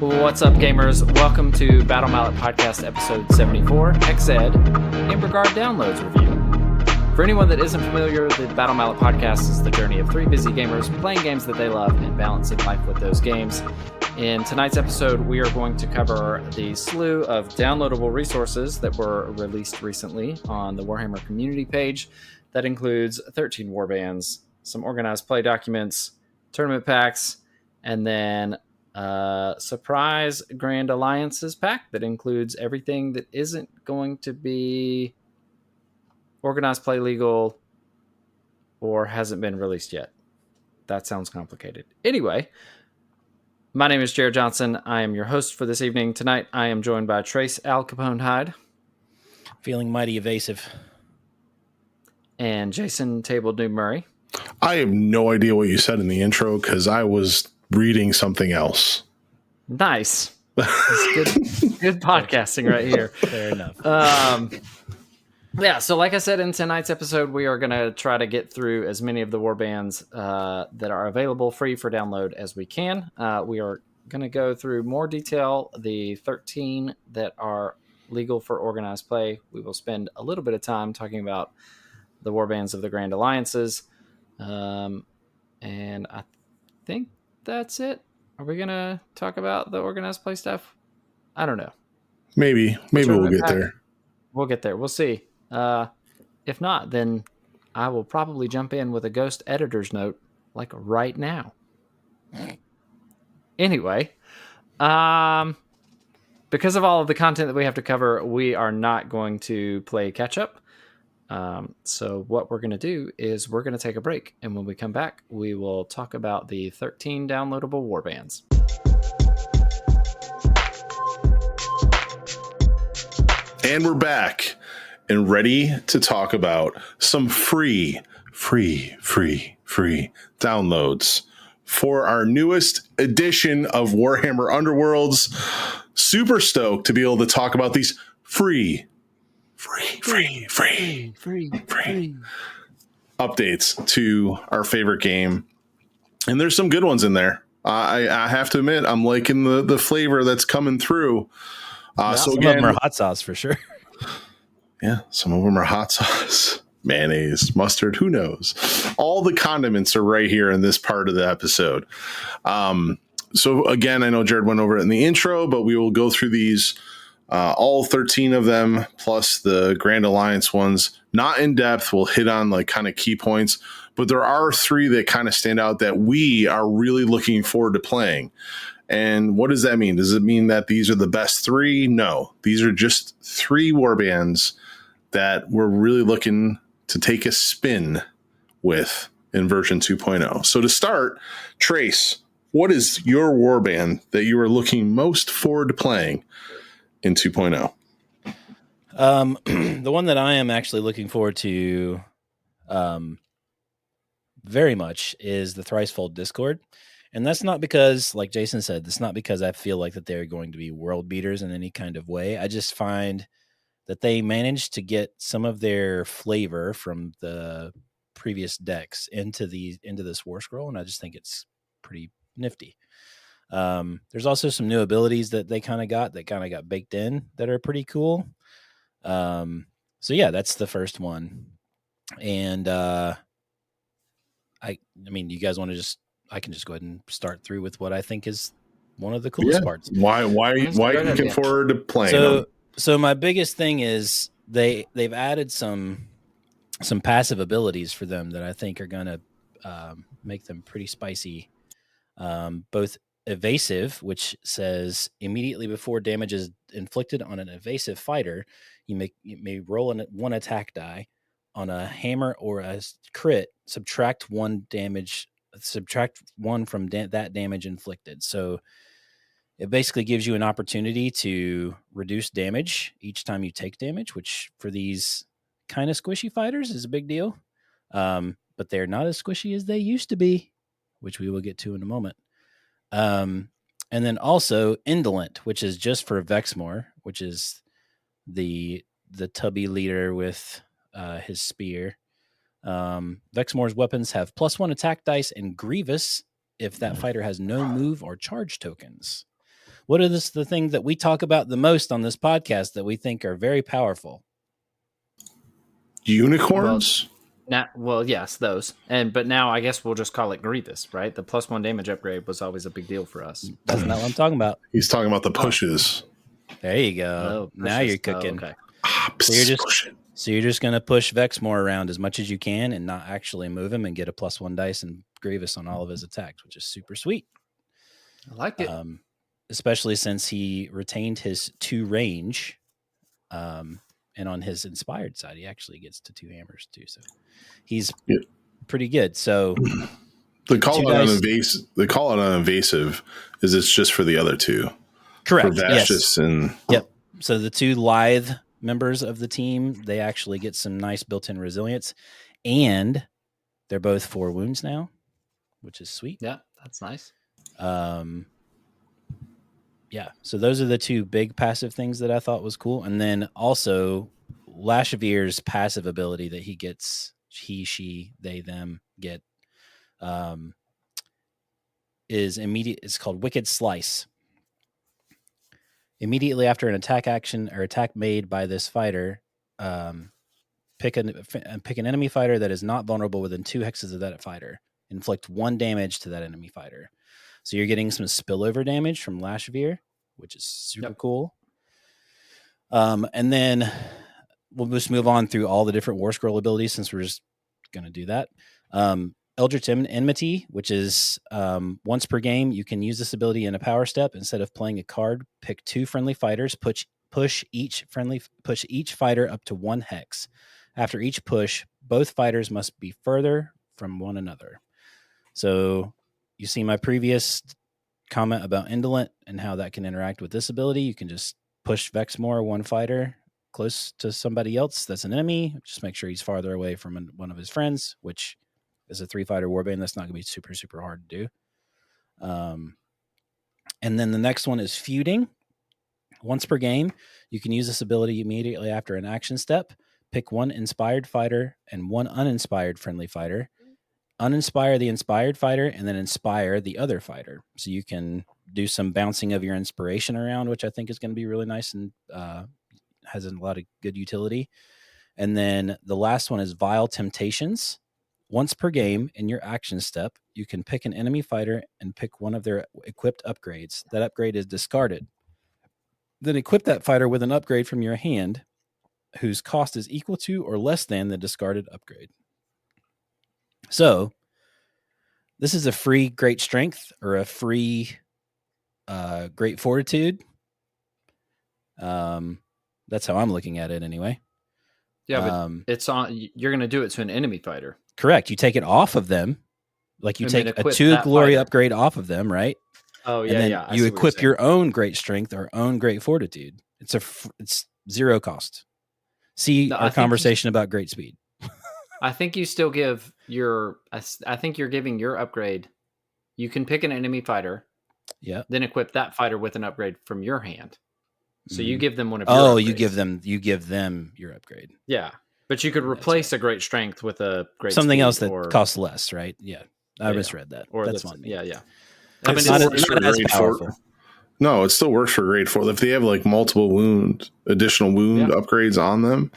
What's up, gamers? Welcome to Battle Mallet Podcast episode 74, XZ, Embergard Downloads Review. For anyone that isn't familiar, the Battle Mallet Podcast is the journey of three busy gamers playing games that they love and balancing life with those games. In tonight's episode, we are going to cover the slew of downloadable resources that were released recently on the Warhammer community page. That includes 13 warbands, some organized play documents, tournament packs, and then surprise Grand Alliances pack that includes everything that isn't going to be organized play legal or hasn't been released yet. That sounds complicated. Anyway, my name is Jared Johnson. I am your host for this evening. Tonight, I am joined by Trace Al Capone Hyde. Feeling mighty evasive. And Jason Table Noob Murray. I have no idea what you said in the intro because I was reading something else. Nice. Good podcasting right here. Fair enough. Yeah, so like I said in tonight's episode, we are going to try to get through as many of the warbands that are available free for download as we can. We are going to go through more detail, the 13 that are legal for organized play. We will spend a little bit of time talking about the warbands of the Grand Alliances. And I think that's it. Are we going to talk about the organized play stuff? I don't know. Maybe we'll get there. We'll get there. We'll see. If not, then I will probably jump in with a ghost editor's note like right now. Anyway, because of all of the content that we have to cover, we are not going to play catch up. So what we're going to do is we're going to take a break. And when we come back, we will talk about the 13 downloadable warbands. And we're back and ready to talk about some free downloads for our newest edition of Warhammer Underworlds. Super stoked to be able to talk about these free updates to our favorite game. And there's some good ones in there. I have to admit, I'm liking the flavor that's coming through. So some again, of them are hot sauce for sure. Yeah, some of them are hot sauce, mayonnaise, mustard, who knows? All the condiments are right here in this part of the episode. So again, I know Jared went over it in the intro, but we will go through these all 13 of them, plus the Grand Alliance ones, not in depth. We'll hit on like kind of key points, but there are three that kind of stand out that we are really looking forward to playing. And what does that mean? Does it mean that these are the best three? No, these are just three warbands that we're really looking to take a spin with in version 2.0. So to start, Trace, what is your warband that you are looking most forward to playing in 2.0? The one that I am actually looking forward to very much is the Thricefold Discord. And that's not because, like Jason said, that's not because I feel like that they're going to be world beaters in any kind of way. I just find that they managed to get some of their flavor from the previous decks into this War Scroll, and I just think it's pretty nifty. There's also some new abilities that they kind of got baked in that are pretty cool. So yeah, that's the first one. And I mean, you guys want to I can just go ahead and start through with what I think is one of the coolest parts. Why are you looking forward to playing them? So my biggest thing is they've added some passive abilities for them that I think are going to make them pretty spicy. Both evasive, which says immediately before damage is inflicted on an evasive fighter, you may roll one attack die on a hammer or a crit, subtract one from that damage inflicted. So it basically gives you an opportunity to reduce damage each time you take damage, which for these kind of squishy fighters is a big deal. But they're not as squishy as they used to be, which we will get to in a moment. And then also Indolent, which is just for Vexmore, which is the tubby leader with his spear. Vexmore's weapons have +1 attack dice and Grievous if that fighter has no move or charge tokens. What are the things that we talk about the most on this podcast that we think are very powerful? Unicorns? Yes, those. But now I guess we'll just call it Grievous, right? The +1 damage upgrade was always a big deal for us. That's not what I'm talking about. He's talking about the pushes. There you go. Now you're cooking. Okay. So you're just going to push Vexmore around as much as you can and not actually move him and get a +1 dice and Grievous on all of his attacks, which is super sweet. I like it. Especially since he retained his 2 range. And on his inspired side, he actually gets to 2 hammers too. So he's pretty good. So the call out on invasive is it's just for the other 2. Correct. For Vashtis and yep. So the 2 lithe members of the team, they actually get some nice built-in resilience, and they're both 4 wounds now, which is sweet. Yeah, that's nice. Yeah, so those are the 2 big passive things that I thought was cool. And then also Lashavir's passive ability that he gets, he, she, they, them get, is immediate. It's called Wicked Slice. Immediately after an attack action or attack made by this fighter, pick an enemy fighter that is not vulnerable within 2 hexes of that fighter. Inflict 1 damage to that enemy fighter. So you're getting some spillover damage from Lashavir, which is super cool. And then we'll just move on through all the different War Scroll abilities since we're just going to do that. Eldritch Enmity, which is once per game, you can use this ability in a power step. Instead of playing a card, pick 2 friendly fighters, push each fighter up to 1 hex. After each push, both fighters must be further from one another. So you see my previous comment about Indolent and how that can interact with this ability. You can just push Vexmore 1 fighter close to somebody else that's an enemy. Just make sure he's farther away from one of his friends, which is a 3-fighter warband. That's not going to be super, super hard to do. And then the next one is Feuding. Once per game, you can use this ability immediately after an action step. Pick 1 inspired fighter and 1 uninspired friendly fighter. Uninspire the inspired fighter and then inspire the other fighter. So you can do some bouncing of your inspiration around, which I think is going to be really nice and has a lot of good utility. And then the last one is Vile Temptations. Once per game in your action step, you can pick an enemy fighter and pick one of their equipped upgrades. That upgrade is discarded. Then equip that fighter with an upgrade from your hand whose cost is equal to or less than the discarded upgrade. So this is a free Great Strength or a free Great Fortitude. That's how I'm looking at it anyway. Yeah, but it's on. You're going to do it to an enemy fighter. Correct. You take it off of them. Like you take a 2 glory upgrade off of them, right? Oh, yeah, and then you equip your own Great Strength or own Great Fortitude. It's 0 cost. See our conversation about Great Speed. I think you still give I think you're giving your upgrade. You can pick an enemy fighter. Yeah. Then equip that fighter with an upgrade from your hand. So you give them one of your upgrades. you give them your upgrade. Yeah. But you could replace a Great Strength with a Great something Speed else that costs less, right? Yeah. I misread that. Or that's on me. Yeah. I mean, it's not as powerful. No, it still works for grade 4. If they have like multiple additional wound upgrades on them,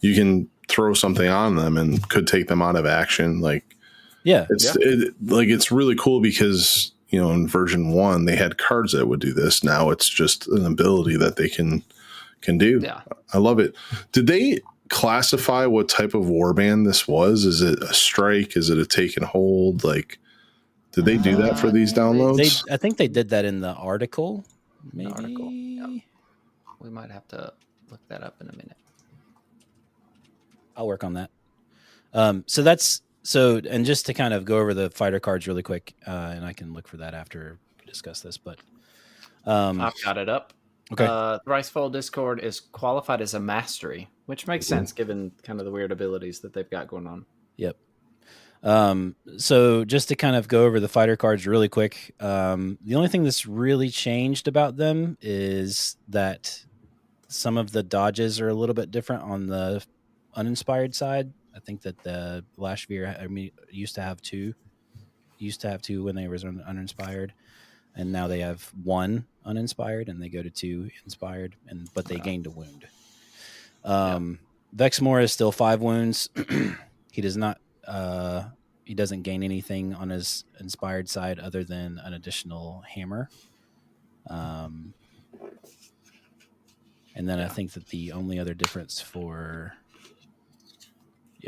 you can throw something on them and could take them out of action. Like, it's really cool because, in version 1, they had cards that would do this. Now it's just an ability that they can do. Yeah. I love it. Did they classify what type of warband this was? Is it a strike? Is it a take and hold? Like, did they do that for these downloads? I think they did that in the article. Maybe. The article. Yep. We might have to look that up in a minute. I'll work on that. And just to kind of go over the fighter cards really quick, and I can look for that after we discuss this. But I've got it up. Okay. Thricefold Discord is qualified as a mastery, which makes sense given kind of the weird abilities that they've got going on. Yep. So just to kind of go over the fighter cards really quick, the only thing that's really changed about them is that some of the dodges are a little bit different on the uninspired side. I think that the Lashavir used to have two when they were uninspired. and now they have 1 uninspired, and they go to 2 inspired, but they gained a wound. Vexmore is still 5 wounds. He does not. He doesn't gain anything on his inspired side other than an additional hammer. And then I think that the only other difference for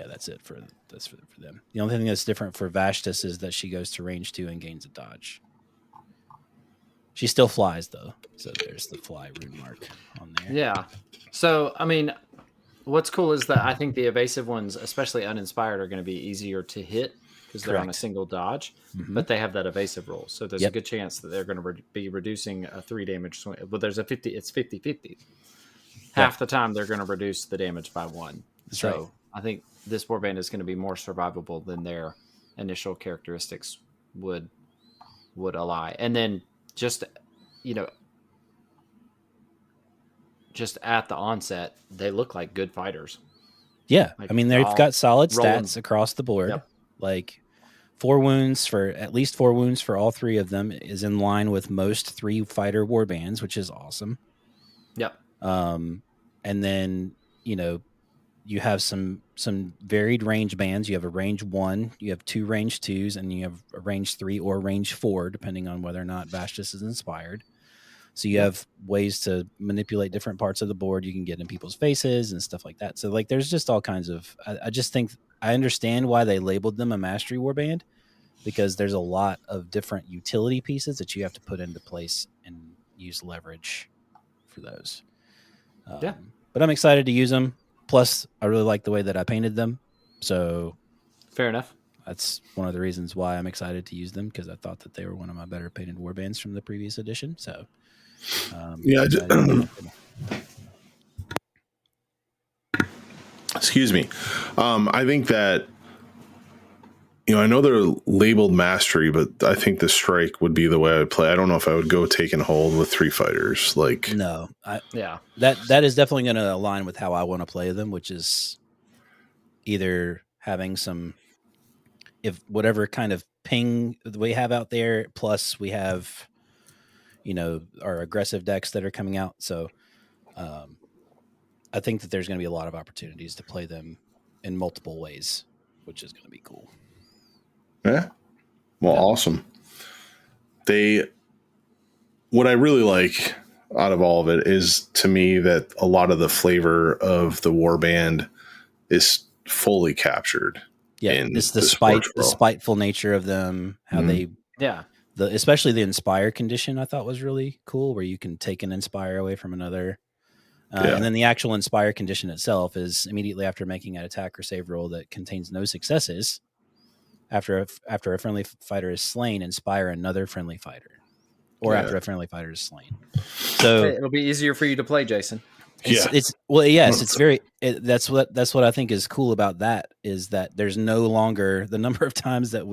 that's it for them. The only thing that's different for Vashtis is that she goes to range 2 and gains a dodge. She still flies though, so there's the fly rune mark on there. Yeah. So I mean, what's cool is that I think the evasive ones, especially uninspired, are going to be easier to hit because they're on a single dodge, but they have that evasive roll. So there's a good chance that they're going to be reducing a 3 damage swing. But there's a 50, it's 50-50. Half the time they're going to reduce the damage by 1. That's right. I think this warband is going to be more survivable than their initial characteristics would ally. And then just at the onset, they look like good fighters. Yeah. I mean, they've got solid stats across the board. Yep. Like at least 4 wounds for all 3 of them is in line with most 3 fighter warbands, which is awesome. Yep. And then, you have some varied range bands. You have a range 1, you have 2 range 2s, and you have a range 3 or range 4, depending on whether or not Vashtis is inspired. So you have ways to manipulate different parts of the board. You can get in people's faces and stuff like that. So like, there's just all kinds of, I just think I understand why they labeled them a mastery warband, because there's a lot of different utility pieces that you have to put into place and use leverage for those. But I'm excited to use them. Plus, I really like the way that I painted them. So fair enough. That's one of the reasons why I'm excited to use them, because I thought that they were one of my better painted warbands from the previous edition. So, excuse me. I think that, I know they're labeled mastery, but I think the strike would be the way I would play. I don't know if I would go take and hold with 3 fighters. No, that is definitely going to align with how I want to play them, which is either having some, if whatever kind of ping we have out there, plus we have, our aggressive decks that are coming out. So I think that there's going to be a lot of opportunities to play them in multiple ways, which is going to be cool. Yeah. Well, awesome. What I really like out of all of it is, to me, that a lot of the flavor of the warband is fully captured. Yeah, it's the spiteful nature of them, how they especially the inspire condition I thought was really cool, where you can take an inspire away from another. And then the actual inspire condition itself is immediately after making an attack or save roll that contains no successes. After a friendly fighter is slain, inspire another friendly fighter, or after a friendly fighter is slain. So it'll be easier for you to play, Jason. It's that's what I think is cool about that, is that there's no longer the number of times that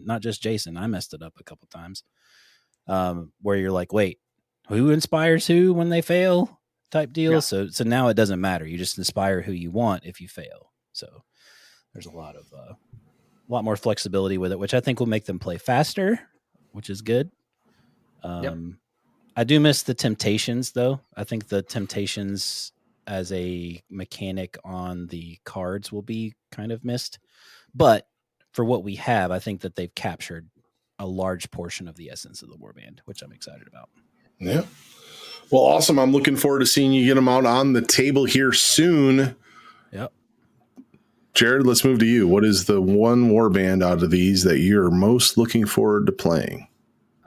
not just Jason, I messed it up a couple times, where you're like, wait, who inspires who when they fail type deal. Yeah. So now it doesn't matter. You just inspire who you want if you fail. So there's a lot more flexibility with it, which I think will make them play faster, which is good. I do miss the temptations, though. I think the temptations as a mechanic on the cards will be kind of missed. But for what we have, I think that they've captured a large portion of the essence of the warband, which I'm excited about. Yeah. Well, awesome. I'm looking forward to seeing you get them out on the table here soon. Yep. Jared, let's move to you. What is the one warband out of these that you're most looking forward to playing?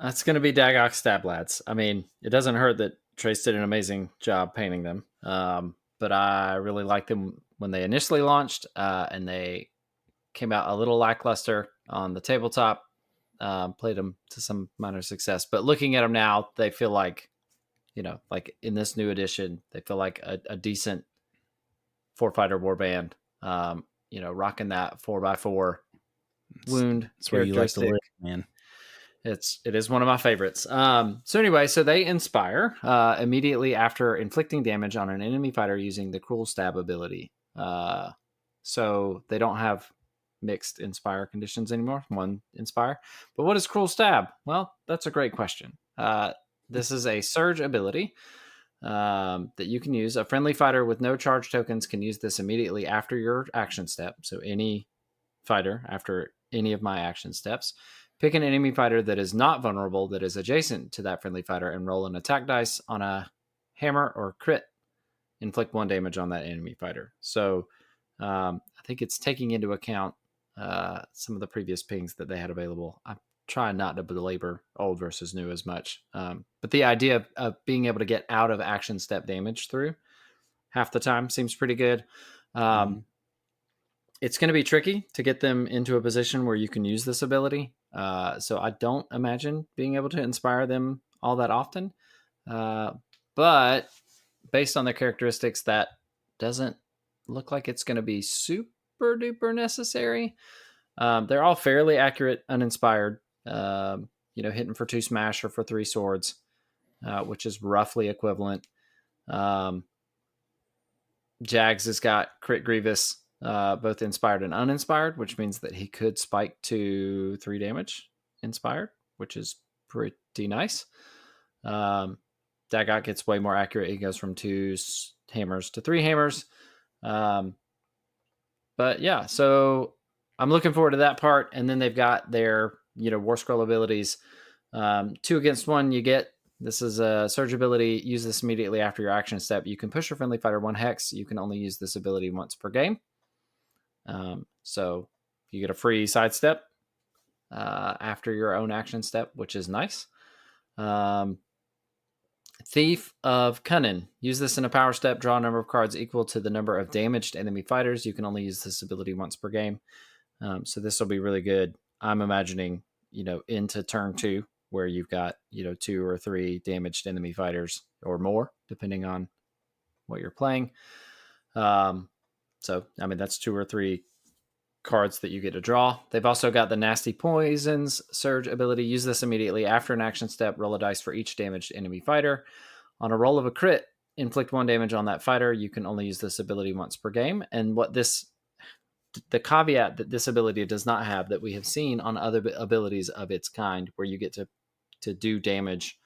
That's going to be Daggok Stablads. I mean, it doesn't hurt that Trace did an amazing job painting them. But I really liked them when they initially launched, and they came out a little lackluster on the tabletop. Played them to some minor success. But looking at them now, they feel like, like in this new edition, they feel like a decent 4-fighter warband. Rocking that 4x4 wound. That's where you like to live, man. It is one of my favorites. So anyway, so they inspire immediately after inflicting damage on an enemy fighter using the Cruel Stab ability. So they don't have mixed inspire conditions anymore. 1 inspire. But what is Cruel Stab? Well, that's a great question. This is a surge ability that you can use. A friendly fighter with no charge tokens can use this immediately after your action step. So any fighter after any of my action steps, pick an enemy fighter that is not vulnerable, that is adjacent to that friendly fighter, and roll an attack dice on a hammer or crit. Inflict 1 damage on that enemy fighter. So I think it's taking into account some of the previous pings that they had available. I'm trying not to belabor old versus new as much. But the idea of being able to get out of action step damage through half the time seems pretty good. It's going to be tricky to get them into a position where you can use this ability. So I don't imagine being able to inspire them all that often. But based on their characteristics, that doesn't look like it's going to be super duper necessary. They're all fairly accurate, uninspired, hitting for 2 smash or for 3 swords, which is roughly equivalent. Jags has got Crit Grievous, both inspired and uninspired, which means that he could spike to 3 damage inspired, which is pretty nice. Dagot gets way more accurate. He goes from 2 hammers to 3 hammers. But yeah, so I'm looking forward to that part. And then they've got their, War Scroll abilities. 2 against 1, you get. This is a surge ability. Use this immediately after your action step. You can push your friendly fighter 1 hex. You can only use this ability once per game. So you get a free sidestep after your own action step, which is nice. Thief of Cunning. Use this in a power step. Draw a number of cards equal to the number of damaged enemy fighters. You can only use this ability once per game. So this will be really good. I'm imagining, into turn 2, where you've got, 2 or 3 damaged enemy fighters or more, depending on what you're playing. So, that's 2 or 3 cards that you get to draw. They've also got the Nasty Poisons Surge ability. Use this immediately after an action step. Roll a dice for each damaged enemy fighter. On a roll of a crit, inflict 1 damage on that fighter. You can only use this ability once per game. And the caveat that this ability does not have, that we have seen on other abilities of its kind, where you get to do damage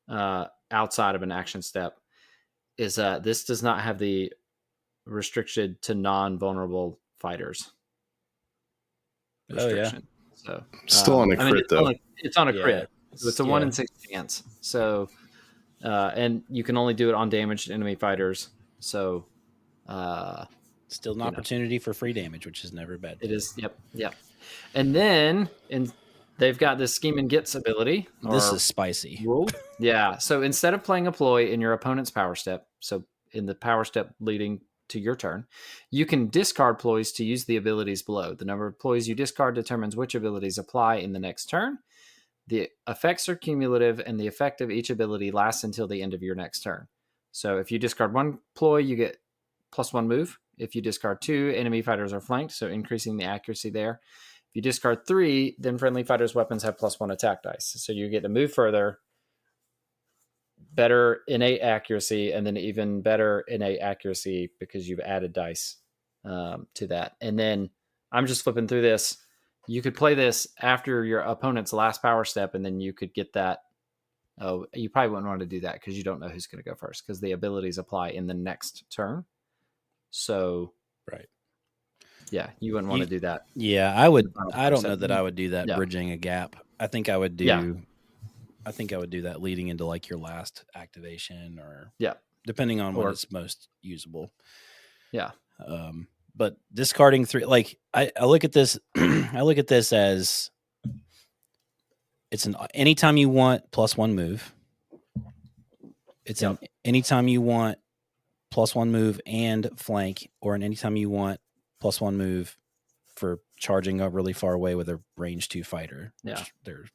outside of an action step, is this does not have the restricted to non-vulnerable fighters restriction. So still on a crit, though. It's on a crit. So it's a 1 in 6 chance. So and you can only do it on damaged enemy fighters. So still an opportunity for free damage, which is never bad. It is. Yep. And then they've got this Scheme and Gets ability. This is spicy. Rule. Yeah. So instead of playing a ploy in your opponent's power step, so in the power step leading to your turn, you can discard ploys to use the abilities below. The number of ploys you discard determines which abilities apply in the next turn. The effects are cumulative, and the effect of each ability lasts until the end of your next turn. So if you discard 1 ploy, you get +1 move. If you discard 2, enemy fighters are flanked, so increasing the accuracy there. If you discard 3, then friendly fighters' weapons have +1 attack dice. So you get to move further, better innate accuracy, and then even better innate accuracy because you've added dice to that. And then I'm just flipping through this. You could play this after your opponent's last power step, and then you could get that. Oh, you probably wouldn't want to do that because you don't know who's going to go first, because the abilities apply in the next turn. So, right. Yeah, you wouldn't want to do that. Yeah, I would. I don't know that I would do that bridging a gap. I think I would do. Yeah. I think I would do that leading into like your last activation, or or depending on what is most usable. Yeah. But discarding 3, like I look at this, I look at this as it's an anytime you want +1 move. It's an anytime you want +1 move and flank, or an anytime you want +1 move for charging up really far away with a range 2 fighter. They're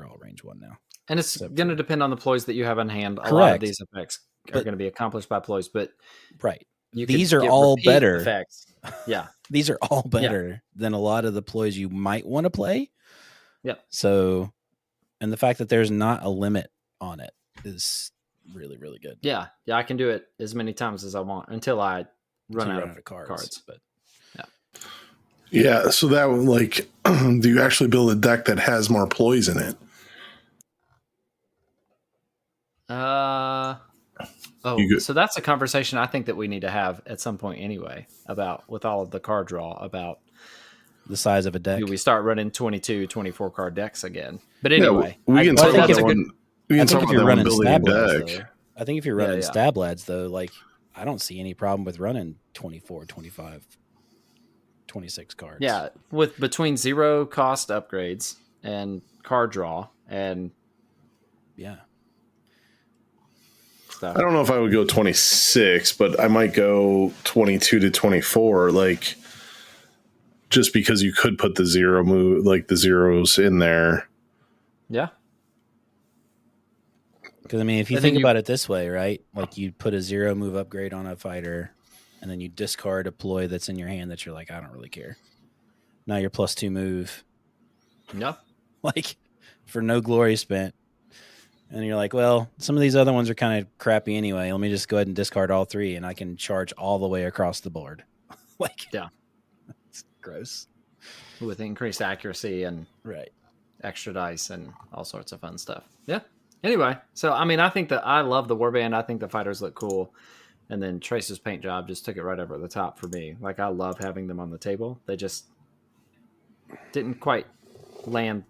all range 1 now. And it's going to depend on the ploys that you have on hand. A lot of these effects are going to be accomplished by ploys, but these are all better effects. Yeah, these are all better than a lot of the ploys you might want to play. Yep. So, and the fact that there's not a limit on it is really, really good. Yeah, I can do it as many times as I want until I run out of cards. But Yeah, so that like, do you actually build a deck that has more ploys in it? So that's a conversation I think that we need to have at some point anyway, about with all of the card draw, about the size of a deck. do we start running 22, 24 card decks again? But anyway, we can talk about that one. We can I think talk if about you're that one running building a stab lads, deck. though, I think if you're running stab lads, though, like I don't see any problem with running 24, 25, 26 cards. Yeah, with between 0 cost upgrades and card draw and stuff. I don't know if I would go 26, but I might go 22 to 24, like just because you could put the zero move, like the zeros in there. Yeah. Because I mean, if you think about it this way, right? Like you put a 0 move upgrade on a fighter, and then you discard a ploy that's in your hand that you're like, I don't really care. Now you're +2 move. Yeah. Like for no glory spent. And you're like, well, some of these other ones are kind of crappy anyway. Let me just go ahead and discard all 3, and I can charge all the way across the board. Like, yeah, it's gross. With increased accuracy and right extra dice and all sorts of fun stuff. Yeah. Anyway, so I mean, I think that I love the warband. I think the fighters look cool, and then Trace's paint job just took it right over the top for me. Like I love having them on the table. They just didn't quite land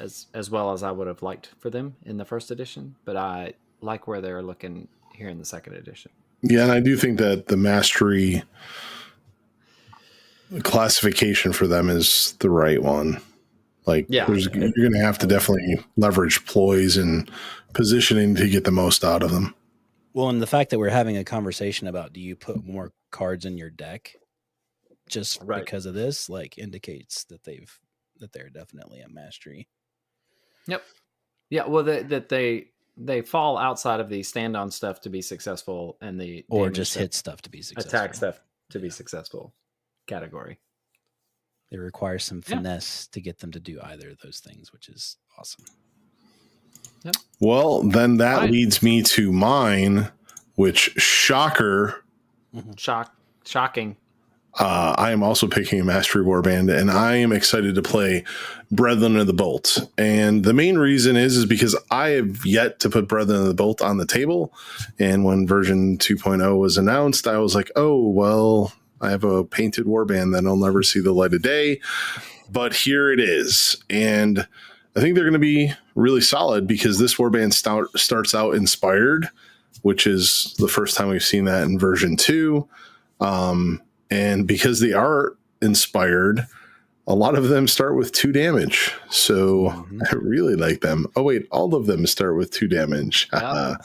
as well as I would have liked for them in the first edition, but I like where they're looking here in the second edition. Yeah, and I do think that the mastery classification for them is the right one. Like, you're going to have to definitely leverage ploys and positioning to get the most out of them. Well, and the fact that we're having a conversation about do you put more cards in your deck just because of this, like, indicates that they're definitely a mastery. Yep. Yeah. Well, that they fall outside of the stand on stuff to be successful, and the or just hit stuff to be successful, attack stuff to be successful category. It requires some finesse to get them to do either of those things, which is awesome. Yep. Well, then that leads me to mine, which shocker, shocking. I am also picking a Mastery Warband, and I am excited to play Brethren of the Bolt. And the main reason is because I have yet to put Brethren of the Bolt on the table. And when version 2.0 was announced, I was like, oh, well, I have a painted warband that I'll never see the light of day. But here it is. And I think they're going to be really solid because this warband starts out inspired, which is the first time we've seen that in version 2. And because they are inspired, a lot of them start with 2 damage. So I really like them. Oh, wait, all of them start with 2 damage. Yeah.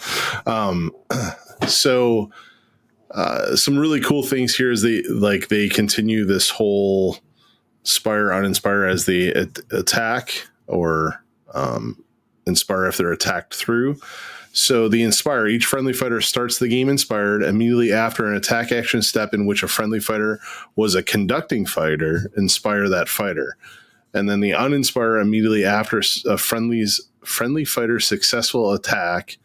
So some really cool things here is they continue this whole inspire, uninspire as they attack, or inspire if they're attacked through. So the inspire, each friendly fighter starts the game inspired immediately after an attack action step in which a friendly fighter was a conducting fighter, inspire that fighter. And then the uninspire immediately after a friendly fighter's successful attack,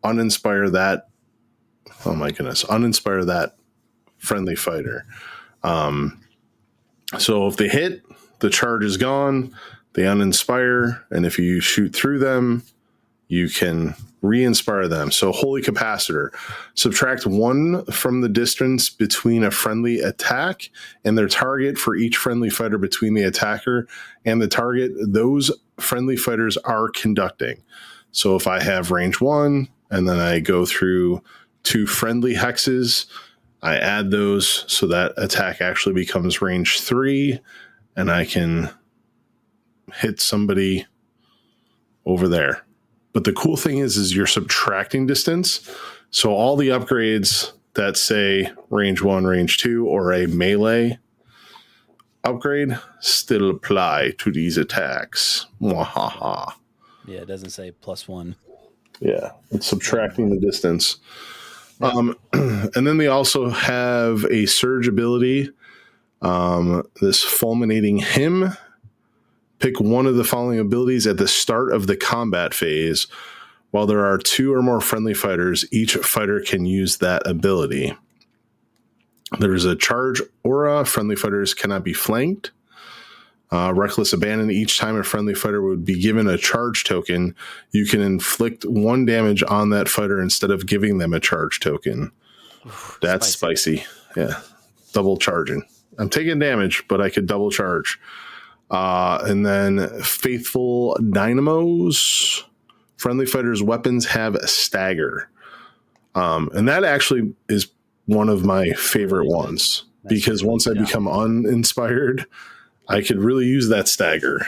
uninspire that. Oh my goodness, uninspire that friendly fighter. So if they hit, the charge is gone, they uninspire, and if you shoot through them, you can re-inspire them. So Holy Capacitor. Subtract 1 from the distance between a friendly attack and their target for each friendly fighter between the attacker and the target those friendly fighters are conducting. So if I have range 1 and then I go through 2 friendly hexes, I add those so that attack actually becomes range 3, and I can hit somebody over there. But the cool thing is you're subtracting distance. So all the upgrades that say range 1, range 2, or a melee upgrade still apply to these attacks. Mwahaha. Yeah, it doesn't say +1. Yeah, it's subtracting the distance. And then they also have a surge ability, this fulminating hymn. Pick one of the following abilities at the start of the combat phase. While there are 2 or more friendly fighters, each fighter can use that ability. There's a charge aura. Friendly fighters cannot be flanked. Reckless Abandon. Each time a friendly fighter would be given a charge token, you can inflict 1 damage on that fighter instead of giving them a charge token. That's spicy. Yeah. Double charging. I'm taking damage, but I could double charge. And then Faithful Dynamos. Friendly fighters' weapons have a stagger. And that actually is one of my favorite ones. Because once I become uninspired, I could really use that stagger.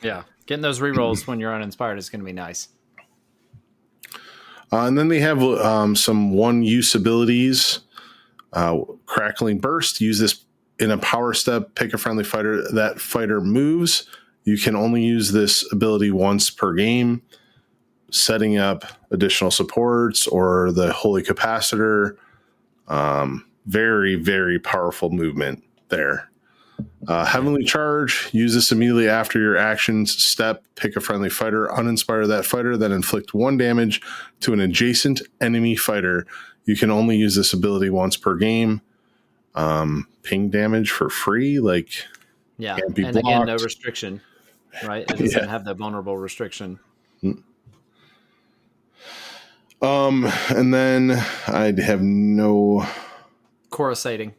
Yeah. Getting those rerolls when you're uninspired is going to be nice. And then they have some one-use abilities. Crackling Burst. Use this in a power step. Pick a friendly fighter. That fighter moves. You can only use this ability once per game. Setting up additional supports or the Holy Capacitor. Very, very powerful movement there. Heavenly Charge. Use this immediately after your actions step. Pick a friendly fighter. Uninspire that fighter. Then inflict 1 damage to an adjacent enemy fighter. You can only use this ability once per game. Ping damage for free. Yeah. And blocked. Again, no restriction, right? It doesn't have the vulnerable restriction. And then I'd have no Coruscating.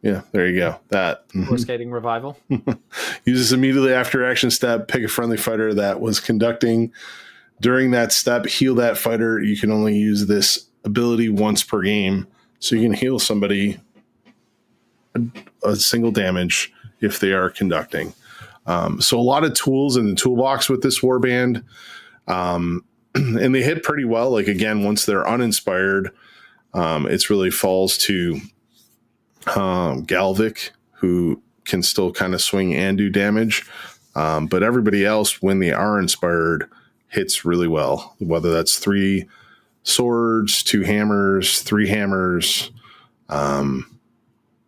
Yeah, there you go. That Coruscating Revival. Use this immediately after action step. Pick a friendly fighter that was conducting during that step. Heal that fighter. You can only use this ability once per game, so you can heal somebody a single damage if they are conducting. So a lot of tools in the toolbox with this warband. And they hit pretty well. Again, once they're uninspired, it's really falls to Galvik, who can still kind of swing and do damage. But everybody else, when they are inspired, hits really well. Whether that's 3 swords, 2 hammers, 3 hammers.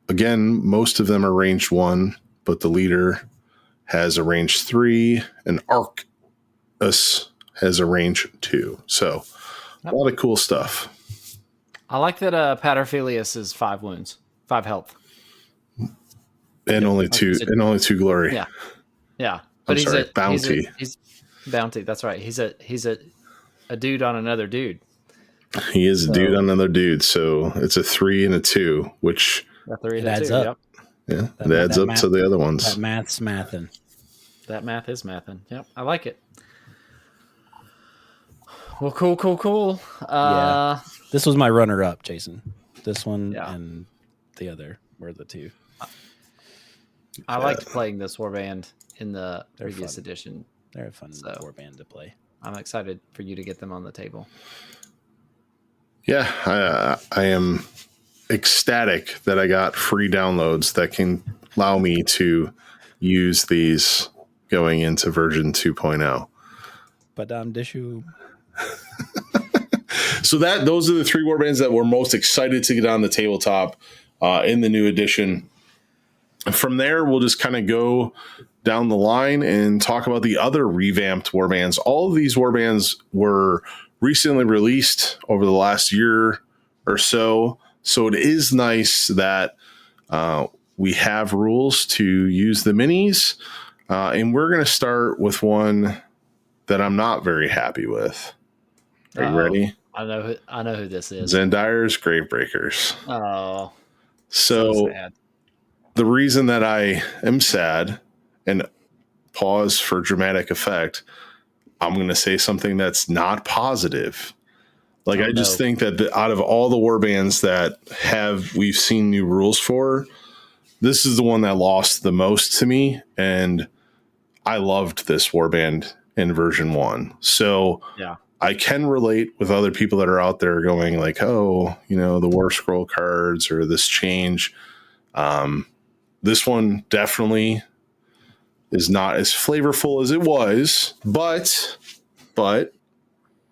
Again, most of them are ranged 1, but the leader has a range 3, and Arcus has a range 2. So a lot of cool stuff. I like that Paterphilius is 5 wounds, 5 health. And only 2 glory. Yeah. Yeah. But bounty. He's bounty, that's right. He's a dude on another dude. He is a dude on another dude, so it's a 3 and a 2, which it adds up. Yep. Yeah, it adds up to the other ones. That math's mathin'. That math is mathin'. Yep, I like it. Well, cool. This was my runner-up, Jason. This one and the other were the 2. I liked playing this warband in the previous edition. They're a fun warband to play. I'm excited for you to get them on the table. Yeah, I am ecstatic that I got free downloads that can allow me to use these going into version 2.0. But Dishu. So those are the 3 warbands that we're most excited to get on the tabletop in the new edition. From there, we'll just kind of go down the line and talk about the other revamped warbands. All of these warbands were recently released over the last year or so. So it is nice that we have rules to use the minis. And we're going to start with one that I'm not very happy with. Are you ready? I know who this is. Zendire's Gravebreakers. Oh, so sad. The reason that I am sad, and pause for dramatic effect, I'm going to say something that's not positive. I just think that out of all the warbands that we've seen new rules for, this is the one that lost the most to me, and I loved this warband in version 1. So yeah. I can relate with other people that are out there going the War Scroll cards or this change. This one definitely is not as flavorful as it was, but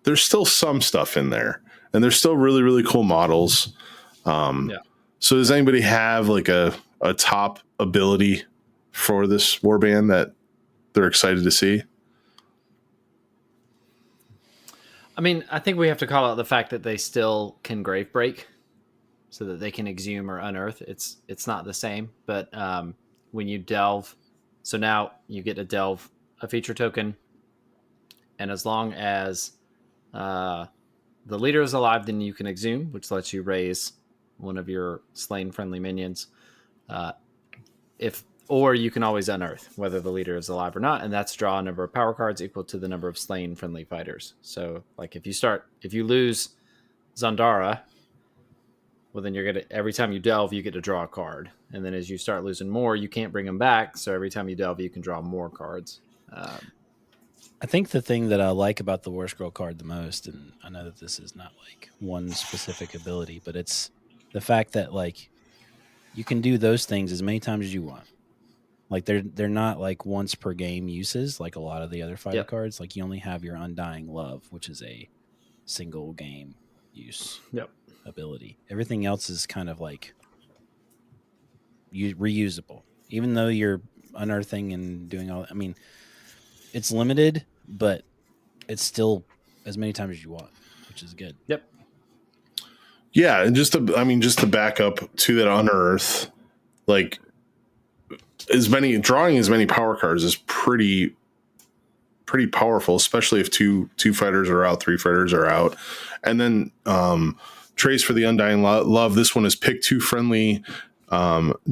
there's still some stuff in there, and there's still really, really cool models. So does anybody have a top ability for this warband that they're excited to see? I mean, I think we have to call out the fact that they still can grave break, so that they can exhume or unearth. It's not the same, but when you delve So now you get to delve a feature token, and as long as the leader is alive, then you can exhume, which lets you raise one of your slain friendly minions. Or you can always unearth whether the leader is alive or not, and that's draw a number of power cards equal to the number of slain friendly fighters. So, like if you lose Zandara, well then every time you delve, you get to draw a card, and then as you start losing more, you can't bring them back. So every time you delve, you can draw more cards. I think the thing that I like about the War Scroll card the most, and I know that this is not like one specific ability, but it's the fact that like you can do those things as many times as you want. Like they're not like once per game uses like a lot of the other fighter cards. Like you only have your Undying Love, which is a single game use ability. Everything else is kind of like reusable, even though you're unearthing and doing all. I mean, it's limited, but it's still as many times as you want, which is good. Yep. Yeah, and just to back up to that unearth, like drawing as many power cards is pretty powerful, especially if two fighters are out, 3 fighters are out. And then trace for the Undying Love. This one is pick 2 friendly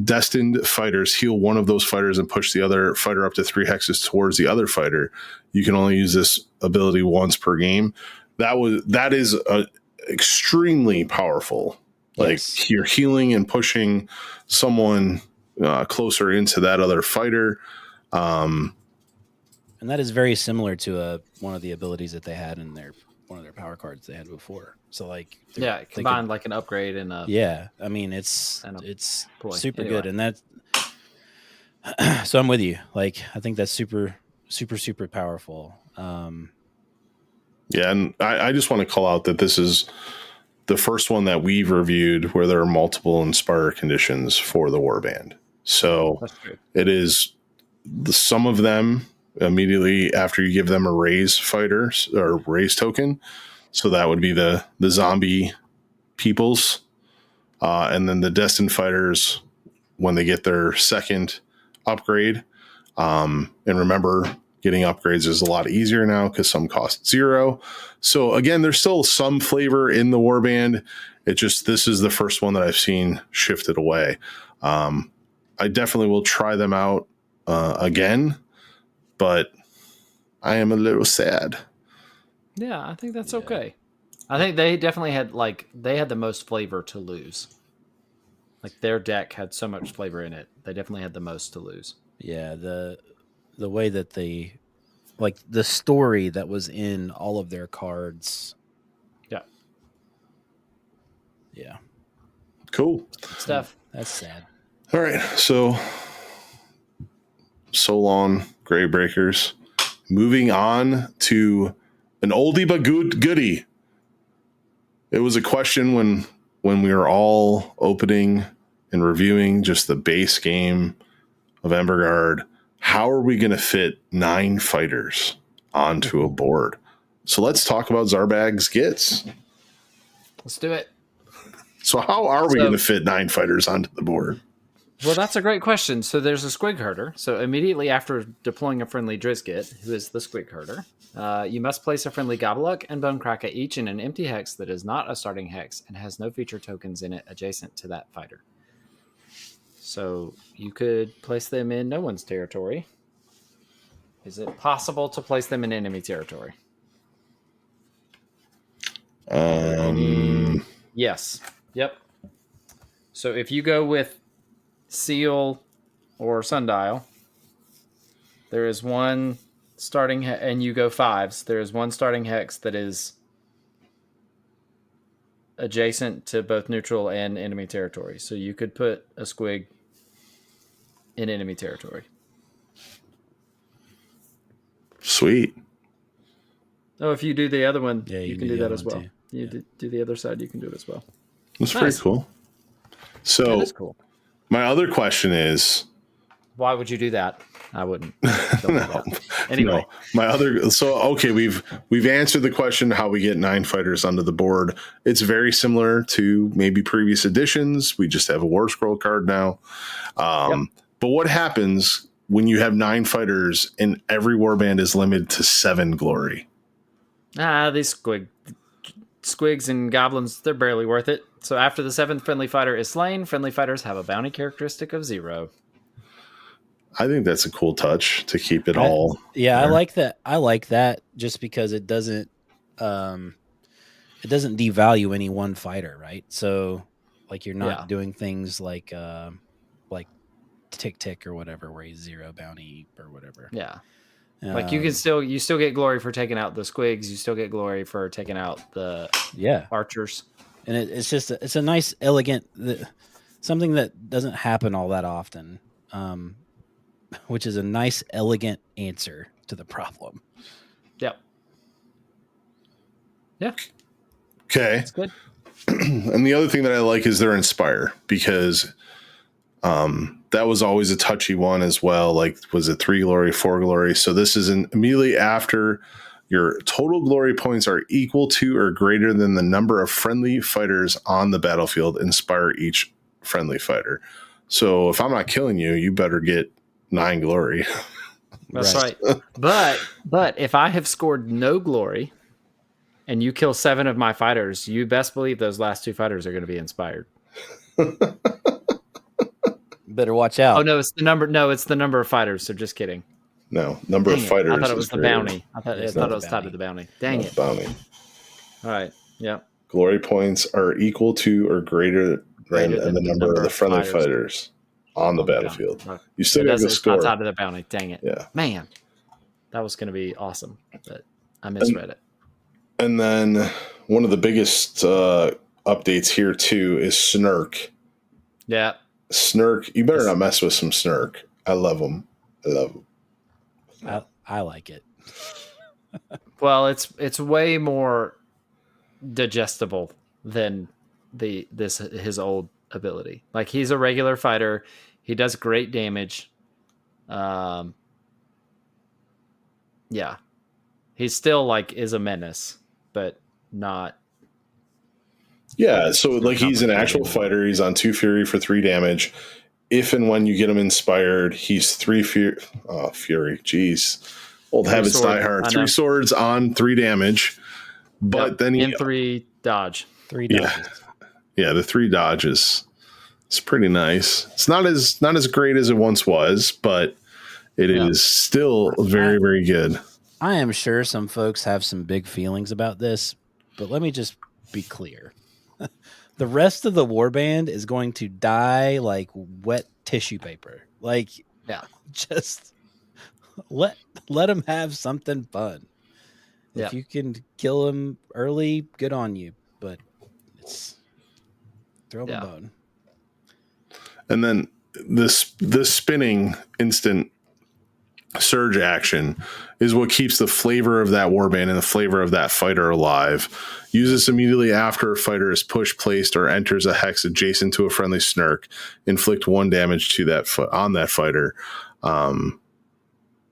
destined fighters, heal one of those fighters, and push the other fighter up to 3 hexes towards the other fighter. You can only use this ability once per game. That is extremely powerful. Yes. Like you're healing and pushing someone closer into that other fighter. And that is very similar to one of the abilities that they had in one of their power cards they had before. So like, combined like an upgrade and I mean, it's super good. And that, so I'm with you. Like, I think that's super, super, super powerful. Yeah. And I just want to call out that this is the first one that we've reviewed where there are multiple Inspire conditions for the Warband. So it is some of them immediately after you give them a raise fighter or raise token. So that would be the zombie peoples. And then the destined fighters when they get their second upgrade. And remember, getting upgrades is a lot easier now because some cost 0. So again, there's still some flavor in the Warband. This is the first one that I've seen shifted away. I definitely will try them out again, but I am a little sad. Yeah, I think that's okay. I think they definitely had the most flavor to lose. Like their deck had so much flavor in it. They definitely had the most to lose. Yeah, the way that they like the story that was in all of their cards. Yeah. Yeah. Cool stuff. That's sad. All right. So long, Gray Breakers. Moving on to an oldie but goodie. It was a question when we were all opening and reviewing just the base game of Embergard. How are we going to fit 9 fighters onto a board? So let's talk about Zarbag's Gits. Let's do it. So how are we going to fit 9 fighters onto the board? Well, that's a great question. So there's a Squig Herder. So immediately after deploying a friendly Drizzt, who is the Squig Herder, you must place a friendly Gobbleduck and Bonecracker each in an empty hex that is not a starting hex and has no feature tokens in it adjacent to that fighter. So you could place them in no one's territory. Is it possible to place them in enemy territory? Yes. Yep. So if you go with Seal or Sundial, there is one starting and you go 5s. There is one starting hex that is adjacent to both neutral and enemy territory. So you could put a Squig in enemy territory. Sweet. Oh, if you do the other one, yeah, you can do that as well. You do the other side, you can do it as well. That's pretty cool. So that is cool. My other question is, why would you do that? I wouldn't. Don't do that. Anyway, we've answered the question how we get 9 fighters onto the board. It's very similar to maybe previous editions. We just have a War Scroll card now. But what happens when you have 9 fighters and every warband is limited to 7 glory. These squigs and goblins, they're barely worth it. So after the 7th friendly fighter is slain, friendly fighters have a bounty characteristic of 0. I think that's a cool touch to keep it all. Yeah, there. I like that. I like that just because it doesn't devalue any one fighter, right? So like you're not doing things like Tick Tick or whatever where he's 0 bounty or whatever. Yeah. Like you still get glory for taking out the squigs, you still get glory for taking out the archers. And it's a nice elegant something that doesn't happen all that often. Which is a nice, elegant answer to the problem. Yep. Yeah. Okay. That's good. And the other thing that I like is their Inspire, because that was always a touchy one as well. Like, was it 3 glory, 4 glory? So this is immediately after your total glory points are equal to or greater than the number of friendly fighters on the battlefield. Inspire each friendly fighter. So if I'm not killing you, you better get 9 glory. That's right. But if I have scored no glory and you kill 7 of my fighters, you best believe those last 2 fighters are going to be inspired. Better watch out. Oh no, it's the number. No, it's the number of fighters. So just kidding. No, number of fighters. I thought it was the bounty. I thought it was tied to the bounty. Dang it. Bounty. All right. Yeah. Glory points are equal to or greater than the number of the friendly fighters on the battlefield. You still got to score. It's not tied to the bounty. Dang it. Yeah. Man, that was going to be awesome, but I misread it. And then one of the biggest updates here too is Snurk. Yeah. Snurk. You better not mess with some Snurk. I love them. I like it. Well, it's way more digestible than his old ability. Like, he's a regular fighter. He does great damage. Yeah. He's still like is a menace, but not. Yeah, so like he's an actual fighter. He's on 2 fury for 3 damage. If and when you get him inspired, he's 3 fury. Oh, fury. Jeez. Old habits die hard. 3 swords on 3 damage. But then he. And 3 dodge. 3 dodges. Yeah, the 3 dodges. It's pretty nice. It's not as great as it once was, but it is still very, very good. I am sure some folks have some big feelings about this, but let me just be clear. The rest of the warband is going to die like wet tissue paper. Like, just let them have something fun. If you can kill them early, good on you. But throw them a bone. And then this spinning instant surge action is what keeps the flavor of that warband and the flavor of that fighter alive. Use this immediately after a fighter is pushed, placed, or enters a hex adjacent to a friendly Snurk. Inflict 1 damage to that on that fighter.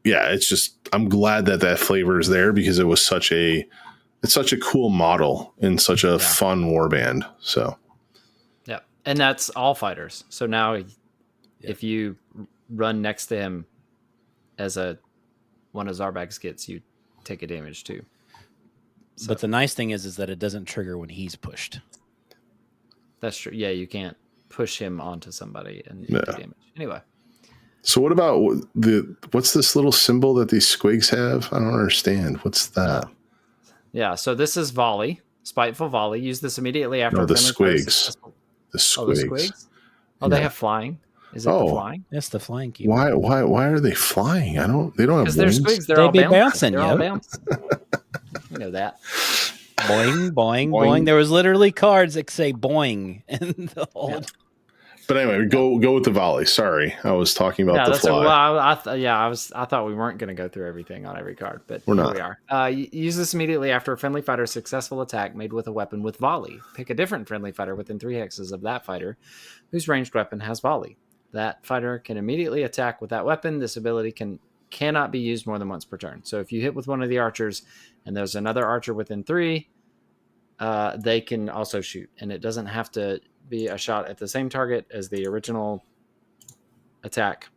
It's just I'm glad that flavor is there because it's such a cool model and such a fun warband. So yeah, and that's all fighters. So now if you run next to him as one of Zarbag's gets, you take a damage too. So. But the nice thing is that it doesn't trigger when he's pushed. That's true. Yeah, you can't push him onto somebody and do damage. Anyway. So what about what's this little symbol that these squigs have? I don't understand. What's that? Yeah, so this is volley, spiteful volley. Use this immediately after the squigs. The squigs. Oh, they have flying. Is it the flying? That's the flying keyword. Why are they flying? They don't have because they're squigs. They're they all be bouncing. They're all bouncing. You know that. Boing, boing, boing. There was literally cards that say boing in the old. But anyway, go with the volley. Sorry, I was talking about the fly. I thought we weren't going to go through everything on every card, but we are. Use this immediately after a friendly fighter's successful attack made with a weapon with volley. Pick a different friendly fighter within 3 hexes of that fighter whose ranged weapon has volley. That fighter can immediately attack with that weapon. This ability cannot be used more than once per turn. So if you hit with one of the archers and there's another archer within 3, they can also shoot. And it doesn't have to be a shot at the same target as the original attack.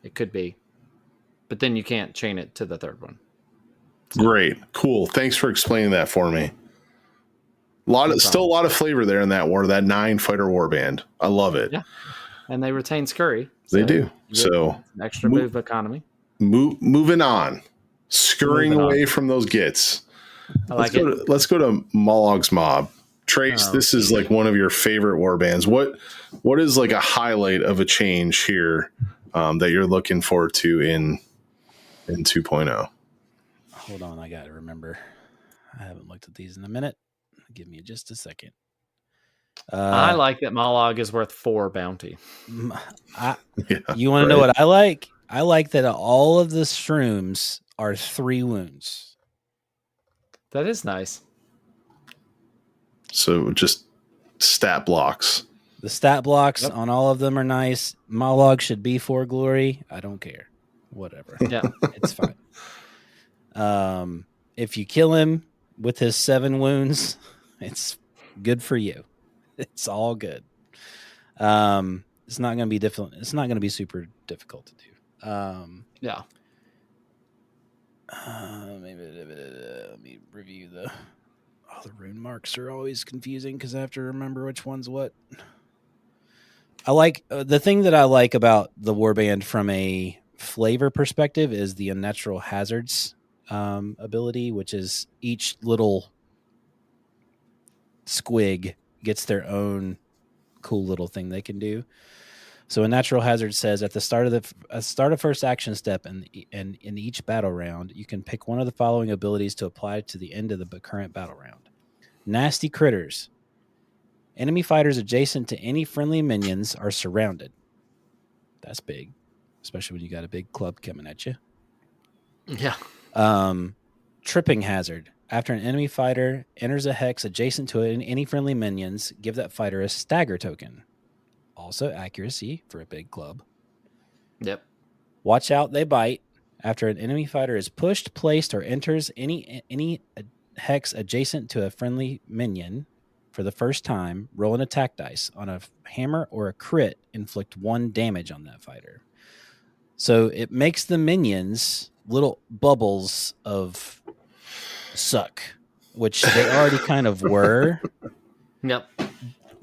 It could be. But then you can't chain it to the third one. Great. Cool. Thanks for explaining that for me. Still a lot of flavor there in that 9 fighter warband. I love it. Yeah. And they retain scurry. They do. So extra move economy. Moving on. Scurrying away from those gits. Let's go to Mollog's Mob. Trace, this is like one of your favorite warbands. What is like a highlight of a change here that you're looking forward to in 2.0? Hold on, I got to remember. I haven't looked at these in a minute. Give me just a second. I like that Mollog is worth 4 bounty. You want to know what I like? I like that all of the shrooms are 3 wounds. That is nice. So just stat blocks. The stat blocks on all of them are nice. Mollog should be 4 glory. I don't care. Whatever. Yeah. It's fine. If you kill him with his 7 wounds, it's good for you. It's all good. It's not going to be difficult. It's not going to be super difficult to do. Yeah. Maybe let me review the rune marks are always confusing because I have to remember which one's what. I like the thing that I like about the warband from a flavor perspective is the unnatural hazards ability, which is each little squig gets their own cool little thing they can do. So a natural hazard says at the start of first action step and in each battle round, you can pick one of the following abilities to apply to the end of the current battle round. Nasty critters. Enemy fighters adjacent to any friendly minions are surrounded. That's big, especially when you got a big club coming at you. Yeah. Tripping hazard. After an enemy fighter enters a hex adjacent to it and any friendly minions, give that fighter a stagger token. Also accuracy for a big club. Yep. Watch out, they bite. After an enemy fighter is pushed, placed, or enters any hex adjacent to a friendly minion for the first time, roll an attack dice. On a hammer or a crit, inflict 1 damage on that fighter. So it makes the minions little bubbles of suck, which they already kind of were. Yep.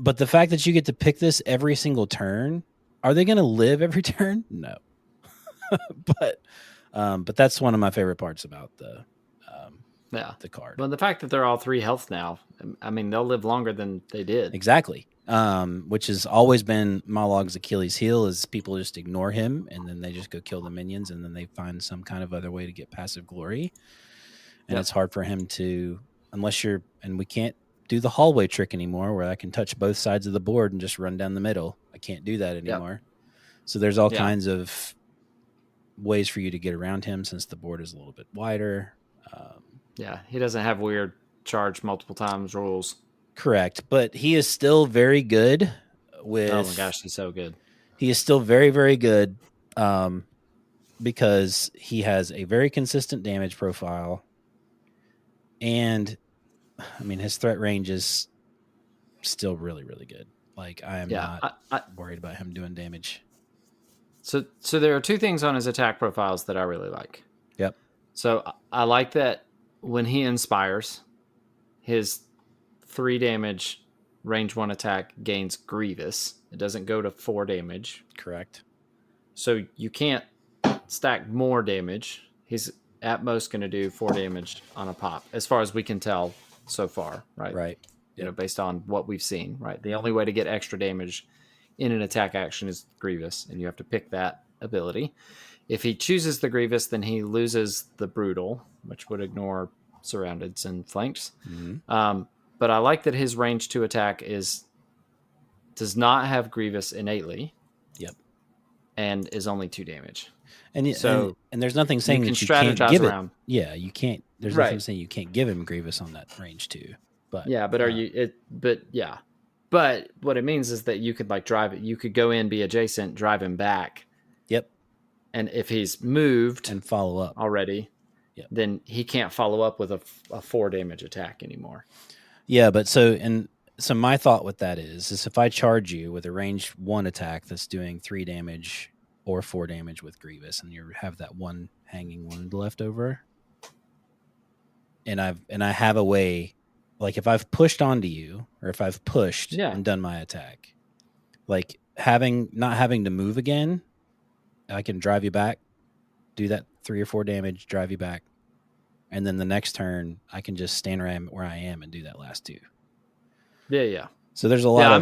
But the fact that you get to pick this every single turn, are they going to live every turn? No. But that's one of my favorite parts about the card. Well, the fact that they're all 3 health now, I mean, they'll live longer than they did. Exactly. Which has always been Mollog's Achilles heel is people just ignore him and then they just go kill the minions and then they find some kind of other way to get passive glory. And it's hard for him to, and we can't do the hallway trick anymore where I can touch both sides of the board and just run down the middle. I can't do that anymore. So there's all kinds of ways for you to get around him since the board is a little bit wider. He doesn't have weird charge multiple times rules. Correct. But he is still very good with... Oh my gosh, he's so good. He is still very, very good because he has a very consistent damage profile. And, I mean, his threat range is still really, really good. Like, I am not worried about him doing damage. So there are 2 things on his attack profiles that I really like. Yep. So I like that when he inspires, his 3 damage range 1 attack gains Grievous. It doesn't go to 4 damage. Correct. So you can't stack more damage. He's at most going to do 4 damage on a pop, as far as we can tell so far, right? Right. You know, based on what we've seen, right? The only way to get extra damage in an attack action is Grievous, and you have to pick that ability. If he chooses the Grievous, then he loses the Brutal, which would ignore surroundeds and flanks. Mm-hmm. But I like that his range 2 attack does not have Grievous innately. Yep. And is only 2 damage. And there's nothing saying that you can't give around. It. Yeah, you can't. There's nothing saying you can't give him Grievous on that range 2. But But what it means is that you could drive it. You could go in, be adjacent, drive him back. Yep. And if he's moved and follow up already, then he can't follow up with a 4 damage attack anymore. Yeah, but so my thought with that is if I charge you with a range 1 attack that's doing 3 damage or 4 damage with Grievous, and you have that one hanging wound left over. And I have a way, like if I've pushed onto you, or if I've pushed and done my attack, like not having to move again, I can drive you back, do that 3 or 4 damage, drive you back, and then the next turn I can just stand where I am and do that last 2. Yeah. So there's a lot.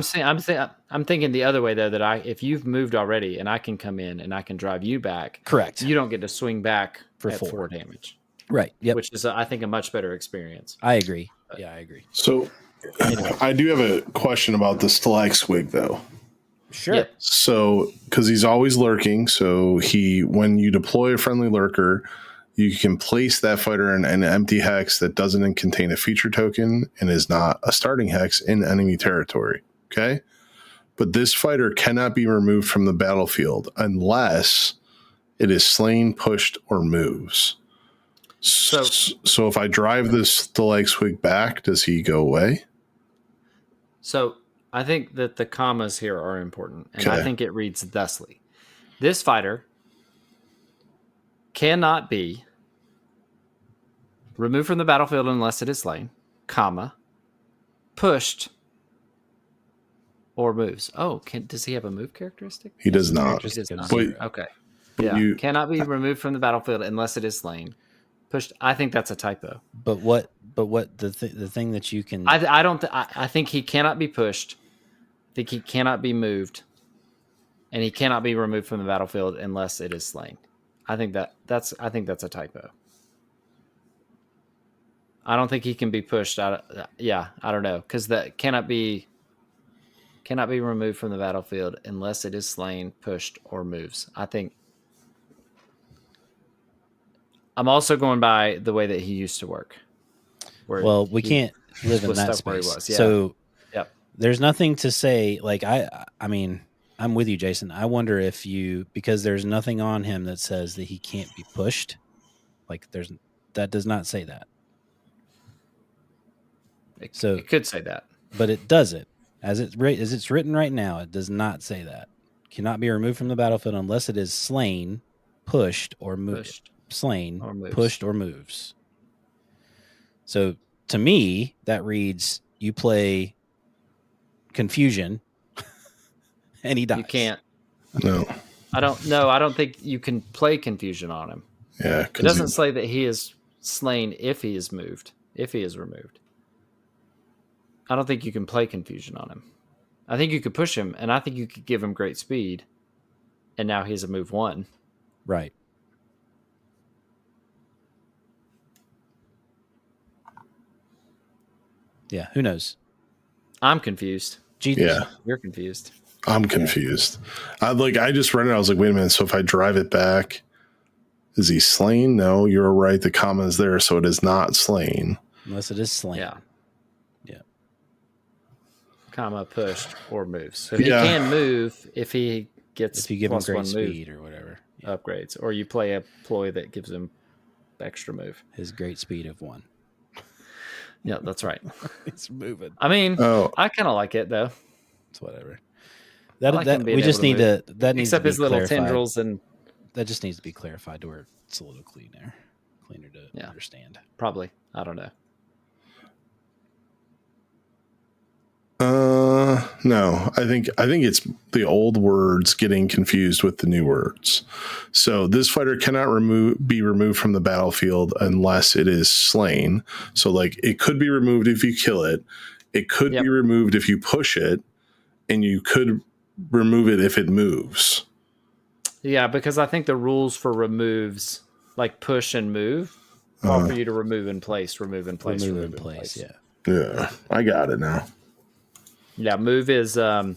I'm thinking the other way though, that if you've moved already and I can come in and I can drive you back. Correct. You don't get to swing back for at 4 4 damage. Right. Yep. Which is, I think, a much better experience. I agree. Yeah, I agree. So I do have a question about the Stalagwig, though. Sure. Yep. So, because he's always lurking, so when you deploy a friendly lurker, you can place that fighter in an empty hex that doesn't contain a feature token and is not a starting hex in enemy territory. Okay? But this fighter cannot be removed from the battlefield unless it is slain, pushed, or moves. So if I drive this Stalagwig back, does he go away? So I think that the commas here are important, and Okay. I think it reads thusly. This fighter cannot be removed from the battlefield unless it is slain, comma, pushed, or moves. Oh, does he have a move characteristic? He does not. He does not. But- Okay. but Yeah. Cannot be removed from the battlefield unless it is slain. Pushed. I think that's a typo. But what the thing that you can I think he cannot be pushed. I think he cannot be moved, and he cannot be removed from the battlefield unless it is slain. I think that's a typo. I don't think he can be pushed out. I don't know, because that cannot be removed from the battlefield unless it is slain, pushed, or moves. I think. I'm also going by the way that he used to work. Well, we can't live in that space. So there's nothing to say. Like I mean, I'm with you, Jason. I wonder if because there's nothing on him that says that he can't be pushed. Like that does not say that. It could say that, but it doesn't. As it's written right now, it does not say that. Cannot be removed from the battlefield unless it is slain, pushed, or moved. Slain, or pushed, or moves. So to me, that reads you play confusion and he dies. You can't. No. I don't think you can play confusion on him. Yeah. It doesn't say that he is slain if he is moved, if he is removed. I don't think you can play confusion on him. I think you could push him, and I think you could give him great speed, and now he's a move 1. Right. Yeah, who knows? I'm confused. Jesus. You're confused. I'm confused. I just read it. I was like, wait a minute. So if I drive it back, is he slain? No, you're right. The comma is there, so it is not slain. Unless it is slain. Yeah. Yeah. Comma, pushed, or moves. So he can move if he gets if you give him plus great 1 move speed or whatever. upgrades, or you play a ploy that gives him extra move. His great speed of 1. Yeah, that's right. It's moving. I mean, I kind of like it though. It's whatever. We just need to. That needs except to be his little clarified. tendrils, and that just needs to be clarified to where it's a little cleaner to understand. Probably. I don't know. No, I think it's the old words getting confused with the new words. So this fighter cannot be removed from the battlefield unless it is slain. So like it could be removed if you kill it. It could be removed if you push it, and you could remove it if it moves. Yeah, because I think the rules for removes, like push and move, are for you to remove in place. Yeah. Yeah, I got it now. Yeah, move is enter.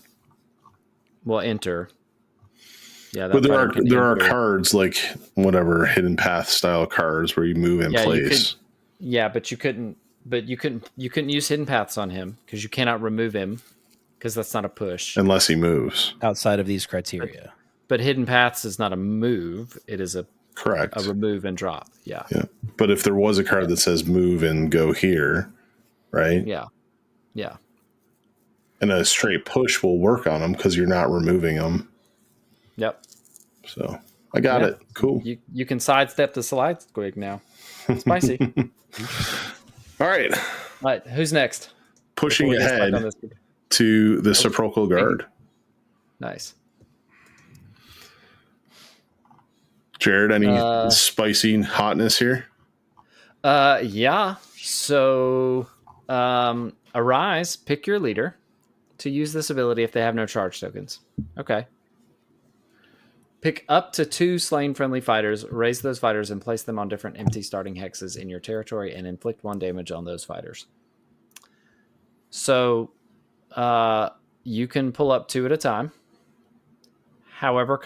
Yeah, but there are cards like whatever hidden path style cards where you move in place. But you couldn't use hidden paths on him because you cannot remove him because that's not a push unless he moves outside of these criteria. But hidden paths is not a move; it is a remove and drop. Yeah. But if there was a card that says move and go here, right? Yeah. And a straight push will work on them because you're not removing them. Yep. So I got it. Cool. You can sidestep the slide squig now. Spicy. All right. All right, who's next? Pushing ahead to the Sepulchral Guard. Nice. Jared, any spicy hotness here? Yeah. So, Arise, pick your leader to use this ability if they have no charge tokens. Okay. Pick up to 2 slain friendly fighters, raise those fighters, and place them on different empty starting hexes in your territory and inflict 1 damage on those fighters. So, you can pull up 2 at a time. However,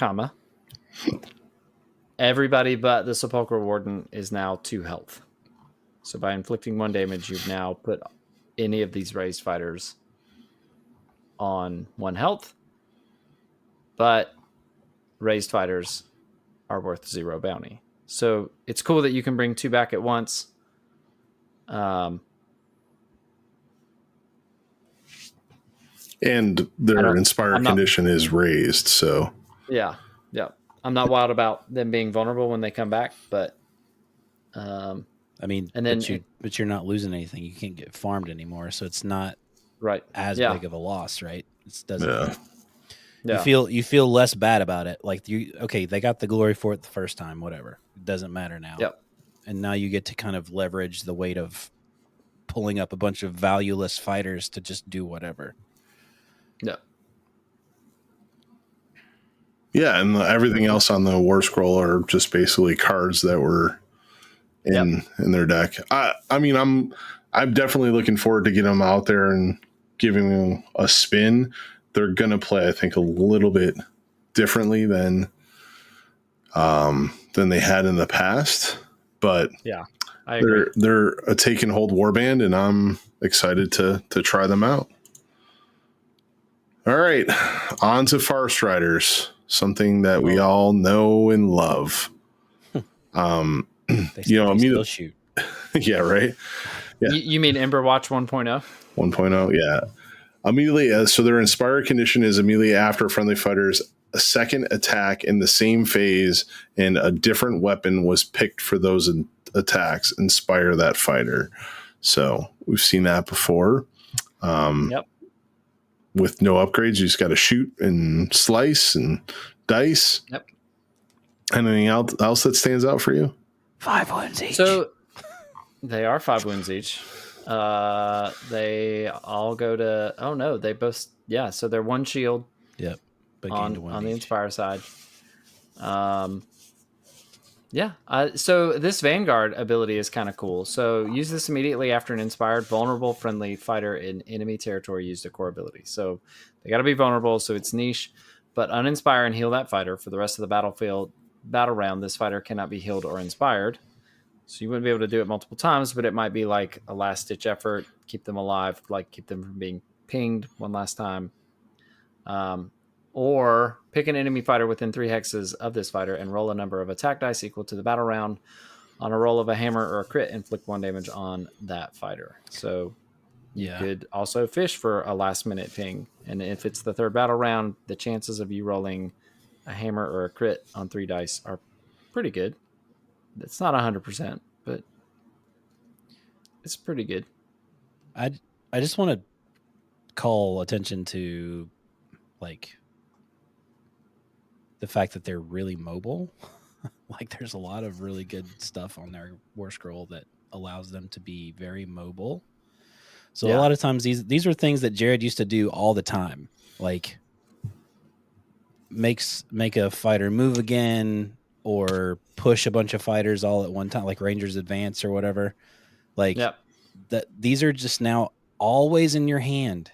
everybody but the Sepulchral Warden is now 2 health. So by inflicting 1 damage, you've now put any of these raised fighters on 1 health. But raised fighters are worth 0 bounty. So it's cool that you can bring 2 back at once. And their inspired condition is raised, so yeah. I'm not wild about them being vulnerable when they come back, but I mean, and then but you're not losing anything. You can't get farmed anymore, so it's not as big of a loss, right? It doesn't. Yeah. You feel less bad about it. Like they got the glory for it the first time, whatever. It doesn't matter now. Yep. And now you get to kind of leverage the weight of pulling up a bunch of valueless fighters to just do whatever. Yeah. Yeah, and everything else on the War Scroll are just basically cards that were in their deck. I mean, I'm definitely looking forward to getting them out there and giving them a spin. They're gonna play, I think, a little bit differently than they had in the past. But yeah, I agree. They're a take and hold warband, and I'm excited to try them out. All right, on to Farce Riders, something that we all know and love. They still shoot. Yeah, right. Yeah. You mean Emberwatch 1.0? 1.0, yeah. Immediately, so their inspired condition is immediately after friendly fighters, a second attack in the same phase, and a different weapon was picked for those attacks. Inspire that fighter. So we've seen that before. With no upgrades, you just got to shoot and slice and dice. Yep. Anything else that stands out for you? 5 wounds each. So they are 5 wounds each. They all go to. Oh no, they both. Yeah, so they're 1 shield. Yep. On the Inspire side. So this Vanguard ability is kind of cool. So use this immediately after an inspired, vulnerable, friendly fighter in enemy territory used a core ability. So they got to be vulnerable, so it's niche. But uninspire and heal that fighter for the rest of the battle round. This fighter cannot be healed or inspired. So you wouldn't be able to do it multiple times, but it might be like a last-ditch effort, keep them alive, like keep them from being pinged one last time. Or pick an enemy fighter within 3 hexes of this fighter and roll a number of attack dice equal to the battle round. On a roll of a hammer or a crit, inflict 1 damage on that fighter. So you could also fish for a last-minute ping. And if it's the 3rd battle round, the chances of you rolling a hammer or a crit on 3 dice are pretty good. It's not 100%, but it's pretty good. I just want to call attention to, like, the fact that they're really mobile. Like, there's a lot of really good stuff on their War Scroll that allows them to be very mobile. So a lot of times these are things that Jared used to do all the time. Like, make a fighter move again, or push a bunch of fighters all at one time, like Rangers Advance or whatever. Like, that these are just now always in your hand.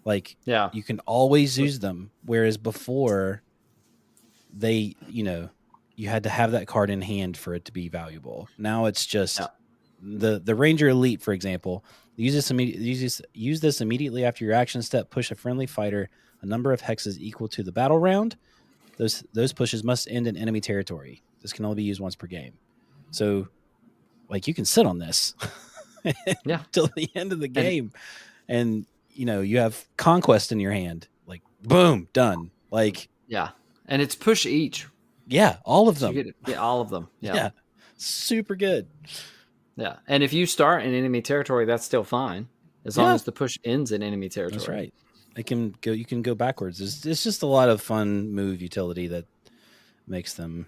Like, you can always use them. Whereas before, you had to have that card in hand for it to be valuable. Now it's just the Ranger Elite, for example. Use this immediately after your action step. Push a friendly fighter a number of hexes equal to the battle round. Those pushes must end in enemy territory. This can only be used once per game. So, like, you can sit on this till the end of the game, and you have Conquest in your hand. Like, boom, done. Like, and it's push each, Yeah, all of So them. you get all of them. Yeah. Yeah, super good. Yeah. And if you start in enemy territory, that's still fine, as long as the push ends in enemy territory. That's right. You can go backwards. It's just a lot of fun move utility that makes them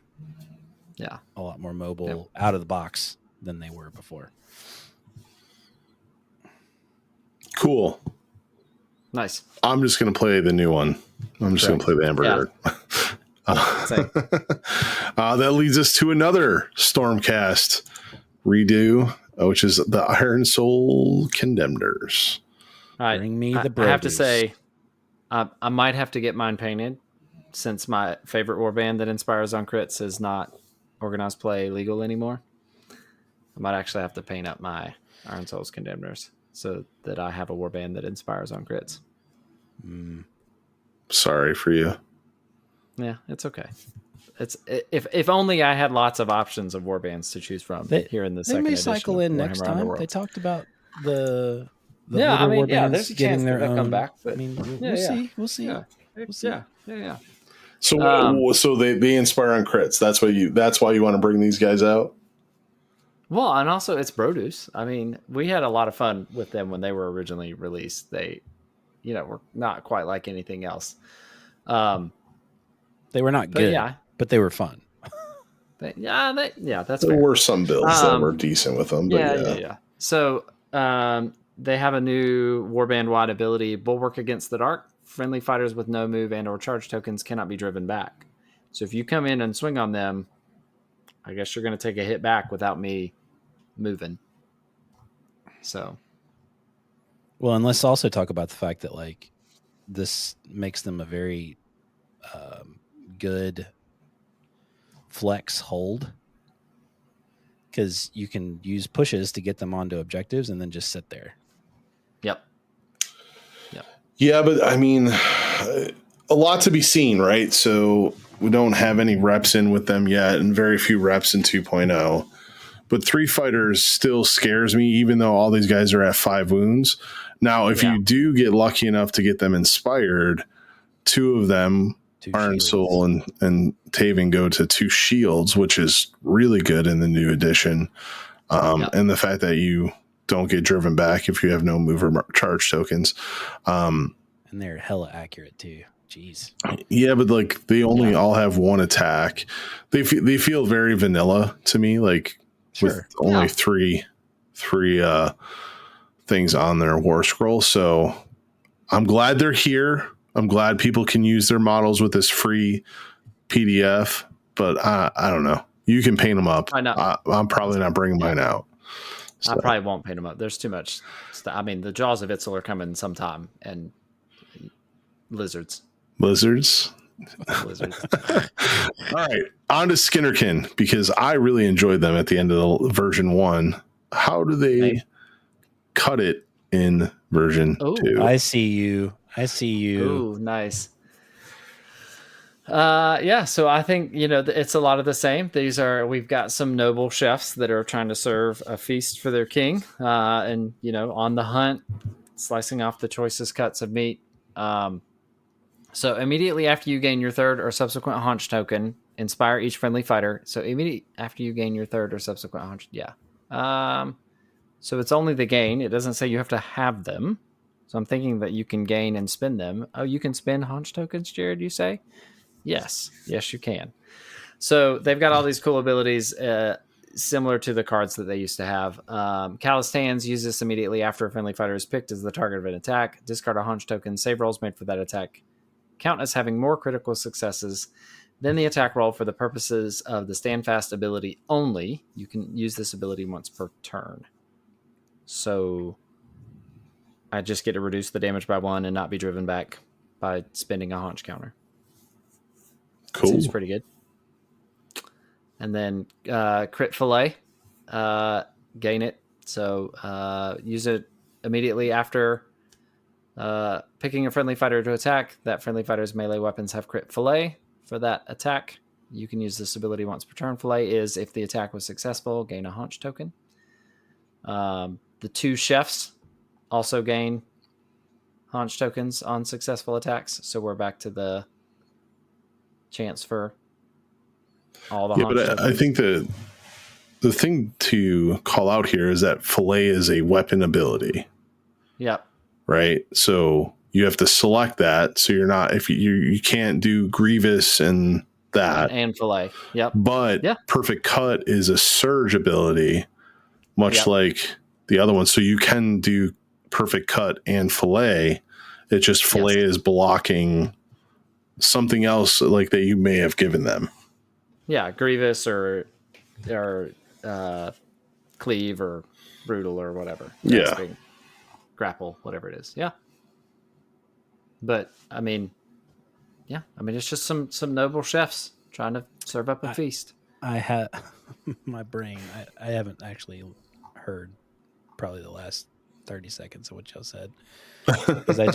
a lot more mobile out of the box than they were before. Cool. Nice. I'm just going to play the new one. I'm just going to play the Embergard. That leads us to another Stormcast redo, which is the Iron Soul Condemners. All right. Bring me the I have to say, I might have to get mine painted, since my favorite warband that inspires on crits is not organized play legal anymore. I might actually have to paint up my Iron Souls Condemners so that I have a warband that inspires on crits. Sorry for you. Yeah, it's okay. It's if only I had lots of options of warbands to choose from here in the second edition. They may cycle in next time. They talked about the warbands there's a getting chance their own. Come back, but I mean, we'll see. We'll see. Yeah. So they inspire on crits. That's why you want to bring these guys out. Well, and also it's produce. I mean, we had a lot of fun with them when they were originally released. They, were not quite like anything else. They were not good, but they were fun. That's fair. There were some builds that were decent with them. But yeah. So they have a new warband-wide ability, Bulwark Against the Dark. Friendly fighters with no move and or charge tokens cannot be driven back. So if you come in and swing on them, I guess you're going to take a hit back without me moving. So. Well, and let's also talk about the fact that this makes them a very good flex hold, because you can use pushes to get them onto objectives and then just sit there. Yep. Yeah, but I mean, a lot to be seen, right? So we don't have any reps in with them yet, and very few reps in 2.0. But 3 fighters still scares me, even though all these guys are at 5 wounds. Now, if you do get lucky enough to get them inspired, 2 of them, Iron Soul and Taven, go to 2 shields, which is really good in the new edition. And the fact that you don't get driven back if you have no move or charge tokens. And they're hella accurate too. Jeez. Yeah, but they only all have 1 attack. They feel very vanilla to me, with only three things on their war scroll. So I'm glad they're here. I'm glad people can use their models with this free PDF, but I don't know. You can paint them up. I'm probably not bringing mine out. So. I probably won't paint them up. There's too much stuff. I mean, the Jaws of Itzel are coming sometime, and lizards. All right, on to Skinnerkin, because I really enjoyed them at the end of the version 1. How do they cut it in version 2? I see you. Ooh, nice. So I think, it's a lot of the same. We've got some noble chefs that are trying to serve a feast for their king, and, on the hunt, slicing off the choicest cuts of meat. So immediately after you gain your 3rd or subsequent haunch token, inspire each friendly fighter. So immediately after you gain your 3rd or subsequent haunch. So it's only the gain. It doesn't say you have to have them. So I'm thinking that you can gain and spend them. Oh, you can spend haunch tokens, Jared, you say? Yes, you can. So they've got all these cool abilities similar to the cards that they used to have. Calloused Hands, use this immediately after a friendly fighter is picked as the target of an attack. Discard a haunch token. Save rolls made for that attack count as having more critical successes than the attack roll for the purposes of the Standfast ability only. You can use this ability once per turn. So I just get to reduce the damage by 1 and not be driven back by spending a haunch counter. Cool. Seems pretty good. And then crit fillet, gain it. So use it immediately after picking a friendly fighter to attack. That friendly fighter's melee weapons have crit fillet for that attack. You can use this ability once per turn. Fillet is if the attack was successful, gain a haunch token. The 2 chefs also gain haunch tokens on successful attacks. So we're back to the chance for all the Yeah, haunch but I think the thing to call out here is that fillet is a weapon ability. Yep. Right. So you have to select that. So you're not, if you can't do Grievous and that. And fillet. Yep. But Perfect Cut is a surge ability, much like the other one. So you can do Perfect Cut and fillet. It just fillet is blocking something else like that you may have given them. Yeah, Grievous or cleave or brutal or whatever. Grasping, grapple, whatever it is. Yeah. But I mean, it's just some noble chefs trying to serve up a feast. I had my brain. I haven't actually heard probably the last 30 seconds of what y'all said because I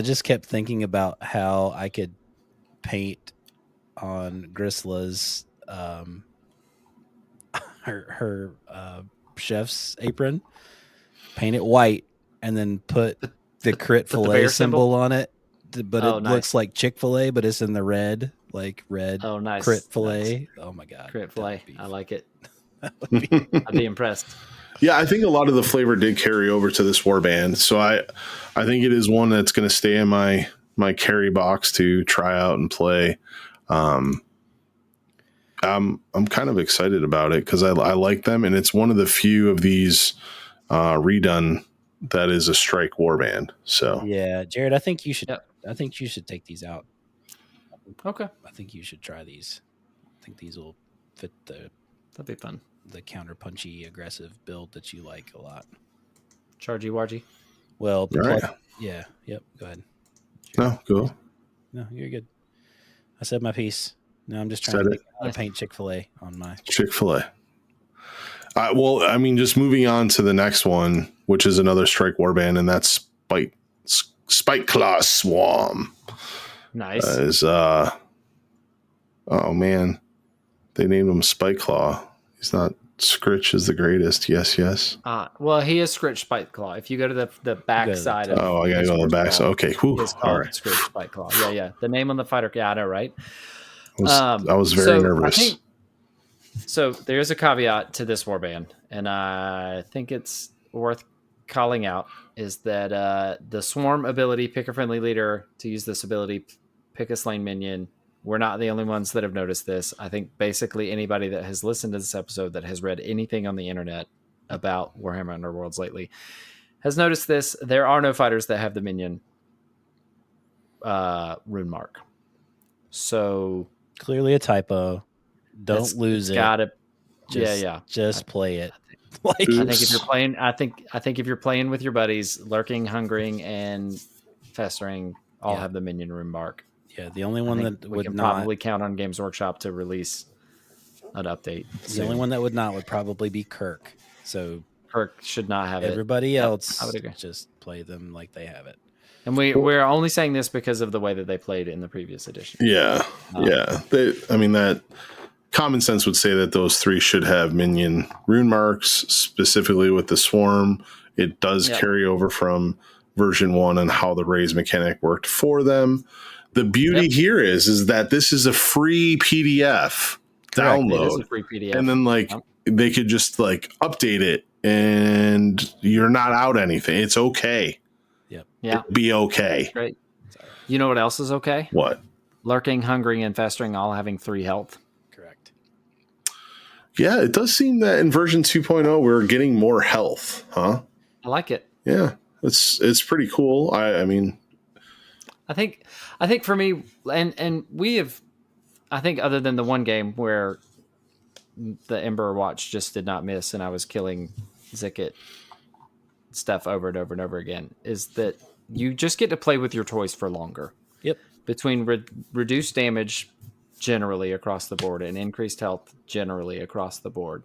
just kept thinking about how I could paint on Grisla's her chef's apron, paint it white, and then put the crit fillet symbol on it. But it looks like Chick-fil-A, but it's in the red, like red. Oh, nice. Crit fillet. Nice. Oh my god, crit fillet. I like it. I'd be impressed. Yeah, I think a lot of the flavor did carry over to this warband, so I think it is one that's going to stay in my carry box to try out and play. I'm kind of excited about it because I like them, and it's one of the few of these redone that is a strike warband. So yeah, Jared, I think you should. Yep. I think you should take these out. Okay. I think you should try these. I think these will fit that'd be fun. The counter punchy aggressive build that you like a lot. Chargy wargy. Well, right. Yeah. Yep. Go ahead. No, go. No, you're good. I said my piece. No, I'm just trying to think how to paint Chick-fil-A on my Chick-fil-A. Well, I mean, just moving on to the next one, which is another strike warband, and that's Spike Claw Swarm. Nice. Oh man, they named him Spike Claw. He's not. Scritch is the greatest. Yes. Well, he is Scritch Spike Claw. If you go to the back side of I gotta go to the back side. Okay, cool. All right. Scritch Spike Claw. Yeah. The name on the fighter. Yeah, I know, right? I was very nervous. So there's a caveat to this warband, and I think it's worth calling out, is that the swarm ability, pick a friendly leader to use this ability, pick a slain minion. We're not the only ones that have noticed this. I think basically anybody that has listened to this episode that has read anything on the internet about Warhammer Underworlds lately has noticed this. There are no fighters that have the minion rune mark. So clearly a typo. Don't lose it. Gotta, just play it. I think if you're playing, I think if you're playing with your buddies, lurking, hungering, and festering all have the minion rune mark. Yeah, the only one that we can probably count on Games Workshop to release an update. The only one that would probably be Kirk. So Kirk should not have everybody else. I would agree. Just play them like they have it. And we're only saying this because of the way that they played in the previous edition. Yeah. That common sense would say that those three should have minion rune marks, specifically with the swarm. It does carry over from version 1 and how the raise mechanic worked for them. The beauty here is that this is a free PDF download. It is a free PDF. And then they could just update it and you're not out anything. It's okay. Yep. Yeah. It'd be okay. Great. You know what else is okay? What? Lurking, hungering, and festering all having 3 health. Correct. Yeah, it does seem that in version 2.0 we're getting more health, huh? I like it. Yeah. It's pretty cool. I think for me, and we have, I think other than the one game where the Ember Watch just did not miss and I was killing Zicket stuff over and over and over again, is that you just get to play with your toys for longer. Yep. Between reduced damage generally across the board and increased health generally across the board,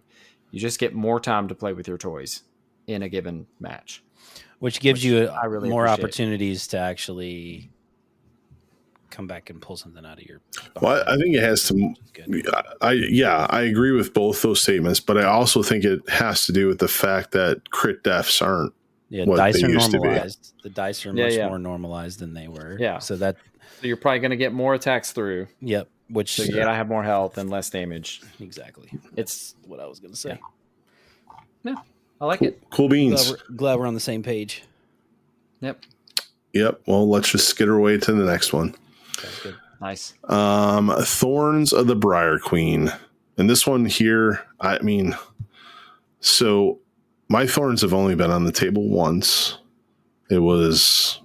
you just get more time to play with your toys in a given match. Which gives you more opportunities to actually come back and pull something out of your. Well, I think it has to. I agree with both those statements, but I also think it has to do with the fact that crit deaths aren't. Yeah, what dice are normalized. The dice are much more normalized than they were. Yeah, so you're probably going to get more attacks through. Yep, which So you gotta have more health and less damage. exactly. It's What I was going to say. yeah, I like it. Cool beans. Glad we're on the same page. Yep, Yep. Well, let's just skitter away to the next one. Sounds good. nice. Thorns of the Briar Queen. And this one here, I mean, so my thorns have only been on the table once. It was,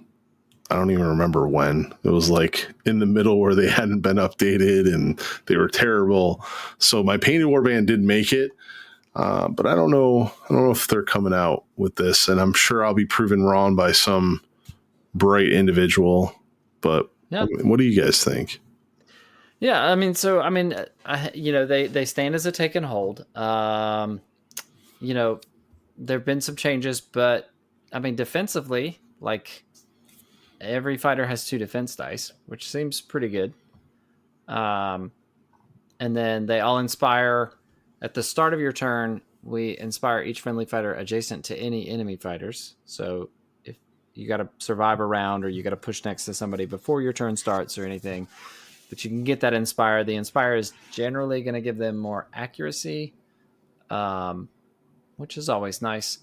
I don't even remember when. It was like in the middle where they hadn't been updated and they were terrible. So my painted warband did make it. But I don't know if they're coming out with this, and I'm sure I'll be proven wrong by some bright individual. But Yeah. what do you guys think? Yeah, I mean, they stand as a take and hold. There've been some changes, but I mean, defensively, like every fighter has 2 defense dice, which seems pretty good. And then they all inspire at the start of your turn. We inspire each friendly fighter adjacent to any enemy fighters. So if you got to survive a round or you got to push next to somebody before your turn starts or anything, but you can get that inspire. The inspire is generally going to give them more accuracy, which is always nice.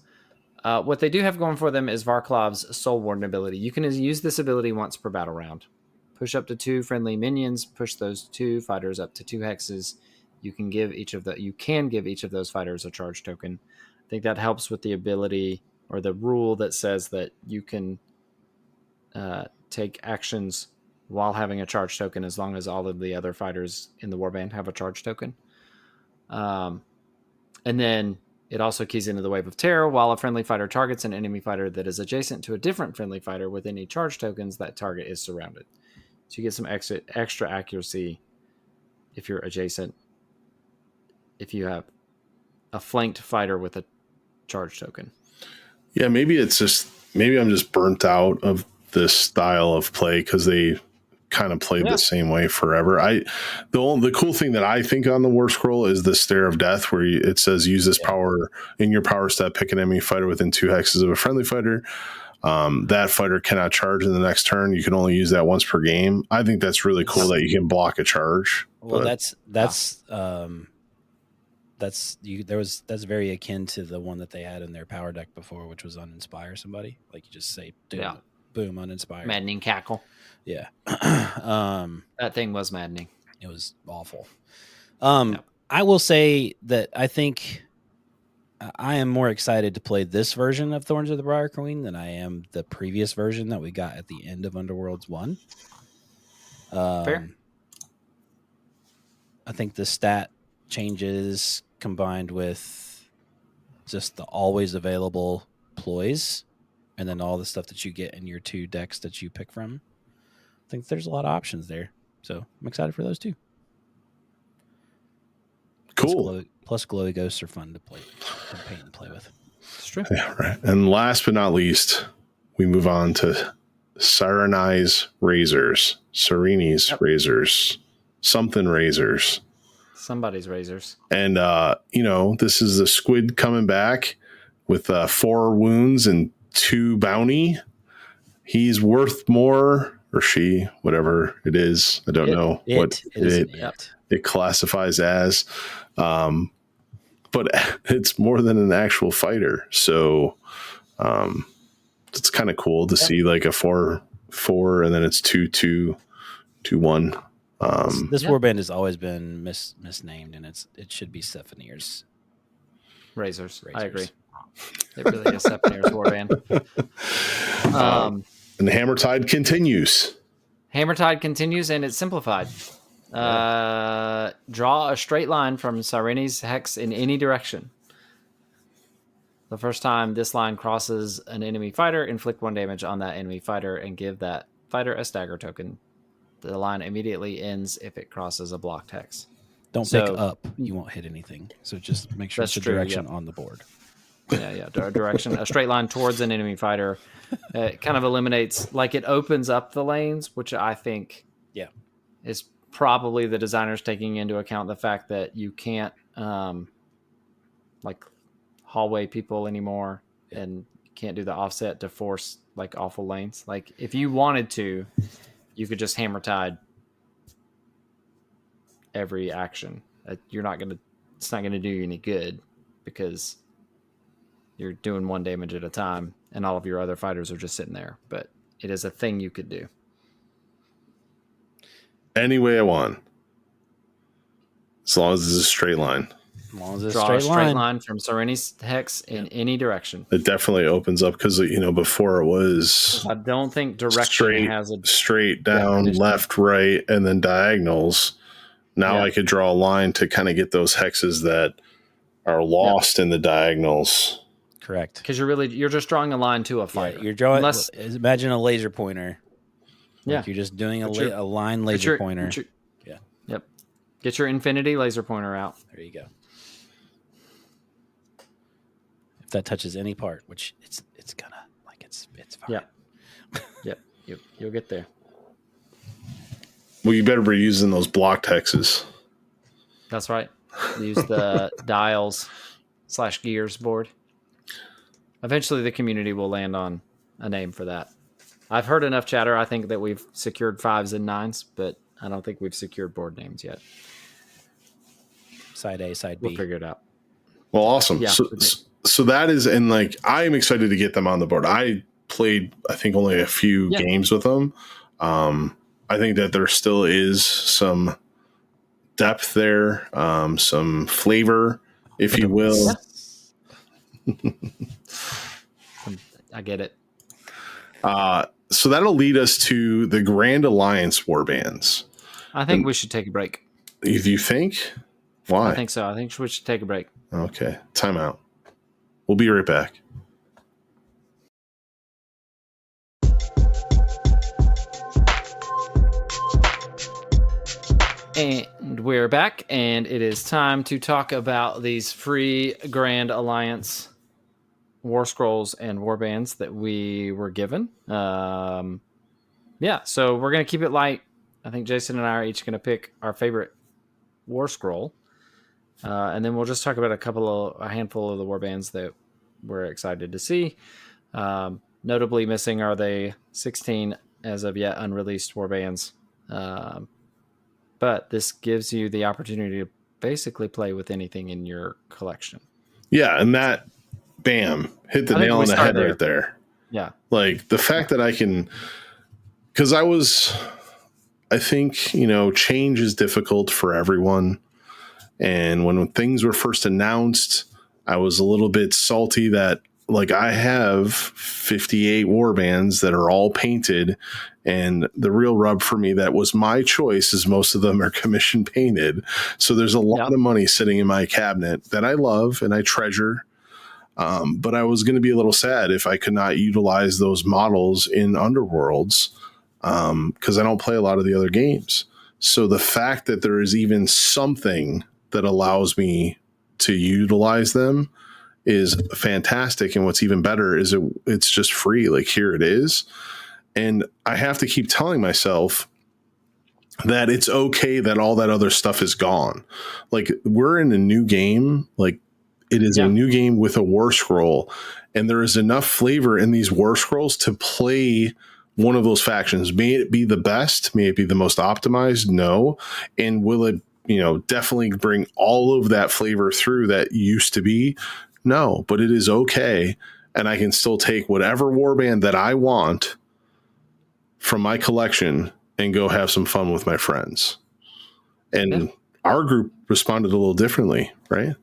What they do have going for them is Varklov's Soul Warden ability. You can use this ability once per battle round. Push up to 2 friendly minions. Push those 2 fighters up to 2 hexes. You can give each of those fighters a charge token. I think that helps with the ability or the rule that says that you can take actions while having a charge token as long as all of the other fighters in the warband have a charge token. And then it also keys into the Wave of Terror. While a friendly fighter targets an enemy fighter that is adjacent to a different friendly fighter with any charge tokens, that target is surrounded. So you get some extra accuracy if you're adjacent, if you have a flanked fighter with a charge token. Yeah, maybe I'm just burnt out of this style of play because they kind of played the same way forever. The cool thing that I think on the war scroll is the Stare of Death, where it says use this power in your power step, pick an enemy fighter within 2 hexes of a friendly fighter. That fighter cannot charge in the next turn. You can only use that once per game. I think that's really cool that you can block a charge. Well, that's very akin to the one that they had in their power deck before, which was uninspire somebody. Like you just say, boom, uninspire. Maddening Cackle. Yeah. That thing was maddening. It was awful. I will say that I think I am more excited to play this version of Thorns of the Briar Queen than I am the previous version that we got at the end of Underworlds 1. Fair. I think the stat changes combined with just the always available ploys and then all the stuff that you get in your 2 decks that you pick from. I think there's a lot of options there. So I'm excited for those too. Cool. Plus glowy ghosts are fun to play, to paint and play with. It's true. Yeah, right. And last but not least, we move on to Sareni's Razors. Razors. Something Razors. Somebody's razors. And, this is the squid coming back with 4 wounds and 2 bounty. He's worth more, or she, whatever it is. I don't know what it classifies as. But it's more than an actual fighter. So it's kind of cool to see like a 4/4 and then it's 2/2, 2/1. This warband has always been misnamed, and it should be Stefanier's Razors. I agree. It really is Stefanier's warband. And the Hammertide continues. And it's simplified. Draw a straight line from Sareni's hex in any direction. The first time this line crosses an enemy fighter, inflict 1 damage on that enemy fighter and give that fighter a stagger token. The line immediately ends if it crosses a blocked hex. Don't pick up. You won't hit anything. So just make sure it's the direction on the board. Yeah. Direction. A straight line towards an enemy fighter. It kind of eliminates, like it opens up the lanes, which I think is probably the designers taking into account the fact that you can't like hallway people anymore and can't do the offset to force like awful lanes. Like if you wanted to, you could just Hammertide every action. It's not going to do you any good because you're doing 1 damage at a time and all of your other fighters are just sitting there. But it is a thing you could do. Any way I want. As long as it's a straight line. As long as it's Draw a straight line from Sereni's Hex in any direction. It definitely opens up because, before it was I don't think direction has a straight down, definition. left, right, and then diagonals. Now Yeah. I could draw a line to kind of get those hexes that are lost in the diagonals. Correct. Because you're just drawing a line to a fighter. You're drawing. Imagine a laser pointer. Yeah. You're just doing a line laser pointer. Yep. Get your infinity laser pointer out. There you go. If that touches any part, which it's gonna, it's fine. Yep. You'll get there. Well, you better be using those blocked hexes. That's right. Use the dials/gears board. Eventually, the community will land on a name for that. I've heard enough chatter. I think that we've secured 5s and 9s, but I don't think we've secured board names yet. Side A, side B. We'll figure it out. Well, awesome. Yeah. So that is, and I am excited to get them on the board. I played, I think, only a few games with them. I think that there still is some depth there, some flavor, if you will. I get it. So that'll lead us to the Grand Alliance Warbands. I think we should take a break. If you think? Why? I think so. I think we should take a break. Okay. Time out. We'll be right back. And we're back, and it is time to talk about these free Grand Alliance War Scrolls and Warbands that we were given. So we're going to keep it light. I think Jason and I are each going to pick our favorite War Scroll. And then we'll just talk about a handful of the Warbands that we're excited to see. Notably missing are the 16 as of yet unreleased Warbands. But this gives you the opportunity to basically play with anything in your collection. Yeah, and that, bam, hit the nail on the head right there. Yeah. Like the fact that I can, because I think, change is difficult for everyone. And when things were first announced, I was a little bit salty that, I have 58 warbands that are all painted. And the real rub for me that was my choice is most of them are commission painted. So there's a lot of money sitting in my cabinet that I love and I treasure. But I was going to be a little sad if I could not utilize those models in Underworlds because I don't play a lot of the other games. So the fact that there is even something that allows me to utilize them is fantastic. And what's even better is it's just free. Here it is. And I have to keep telling myself that it's okay that all that other stuff is gone. We're in a new game. It is a new game with a war scroll, and there is enough flavor in these war scrolls to play one of those factions. May it be the best? May it be the most optimized? No. And will it, definitely bring all of that flavor through that used to be? No, but it is okay. And I can still take whatever warband that I want from my collection and go have some fun with my friends. And our group responded a little differently, right?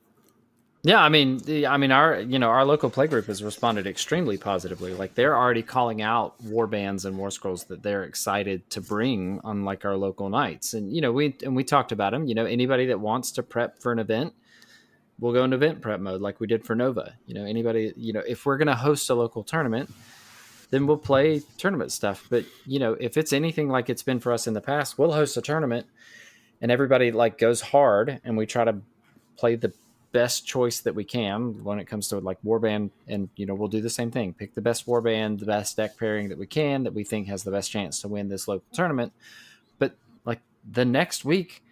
Yeah, our local play group has responded extremely positively. They're already calling out warbands and war scrolls that they're excited to bring on our local nights. And we talked about them. Anybody that wants to prep for an event, we'll go into event prep mode like we did for Nova. Anybody, if we're going to host a local tournament, then we'll play tournament stuff. But if it's anything like it's been for us in the past, we'll host a tournament and everybody goes hard and we try to play the best choice that we can when it comes to warband, and we'll do the same thing, pick the best warband, the best deck pairing that we can that we think has the best chance to win this local tournament. But the next week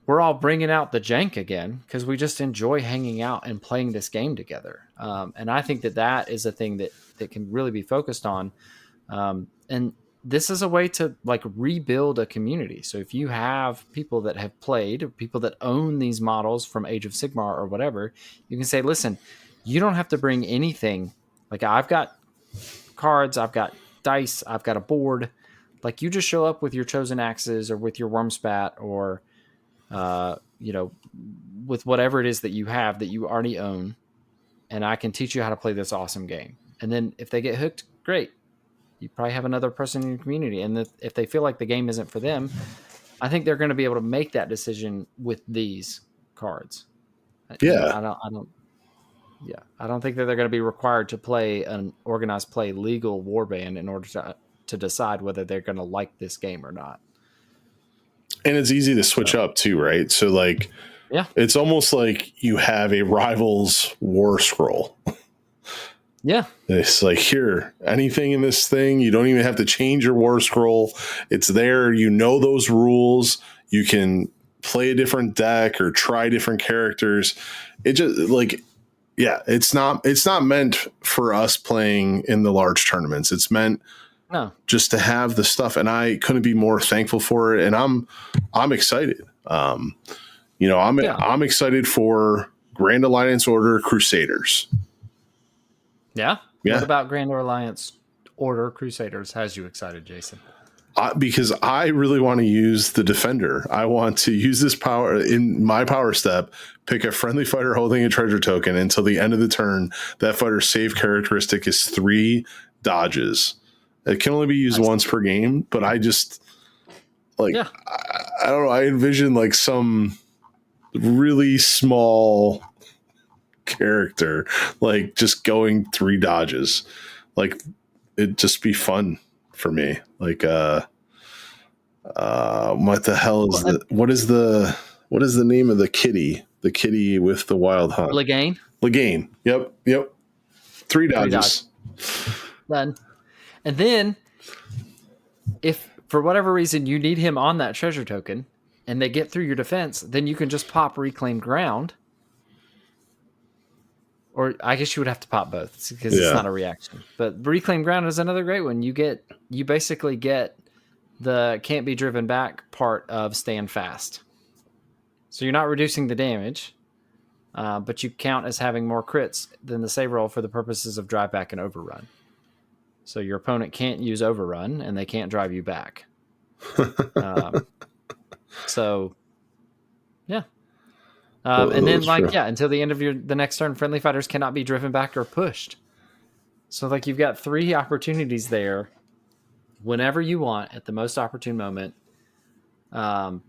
we're all bringing out the jank again because we just enjoy hanging out and playing this game together, and I think that is a thing that can really be focused on. And this is a way to like rebuild a community. So if you have people that have played, or people that own these models from Age of Sigmar or whatever, you can say, listen, you don't have to bring anything. Like, I've got cards, I've got dice, I've got a board. Like, you just show up with your chosen axes or with your Wormspat or with whatever it is that you have that you already own, and I can teach you how to play this awesome game. And then if they get hooked, great. You probably have another person in your community. And if they feel like the game isn't for them, I think they're going to be able to make that decision with these cards. Yeah. I don't think that they're going to be required to play an organized play legal warband in order to decide whether they're going to like this game or not. And it's easy to switch up too, right? So like, yeah, it's almost like you have a Rivals war scroll. Yeah. It's like, here, anything in this thing, you don't even have to change your war scroll. It's there. You know those rules. You can play a different deck or try different characters. It just like, yeah, it's not meant for us playing in the large tournaments. It's meant just to have the stuff. And I couldn't be more thankful for it. And I'm excited. I'm excited for Grand Alliance Order Crusaders. Yeah? Yeah. What about Grand Alliance Order Crusaders has you excited, Jason? Because I really want to use the Defender. I want to use this power in my power step, pick a friendly fighter holding a treasure token until the end of the turn. That fighter's save characteristic is 3 dodges. It can only be used once per game, but I just I don't know. I envision like some really small character, like just going 3 dodges. Like, it'd just be fun for me. Like, what the hell is what is the name of the kitty? The kitty with the wild hunt. Legane. Yep. 3 dodges. Done. And then if for whatever reason you need him on that treasure token and they get through your defense, then you can just pop Reclaimed Ground. Or I guess you would have to pop both because it's not a reaction. But Reclaimed Ground is another great one. You basically get the can't be driven back part of Stand Fast. So you're not reducing the damage, but you count as having more crits than the save roll for the purposes of drive back and overrun. So your opponent can't use overrun and they can't drive you back. So, yeah. And then until the end of the next turn, friendly fighters cannot be driven back or pushed. So like you've got 3 opportunities there whenever you want at the most opportune moment to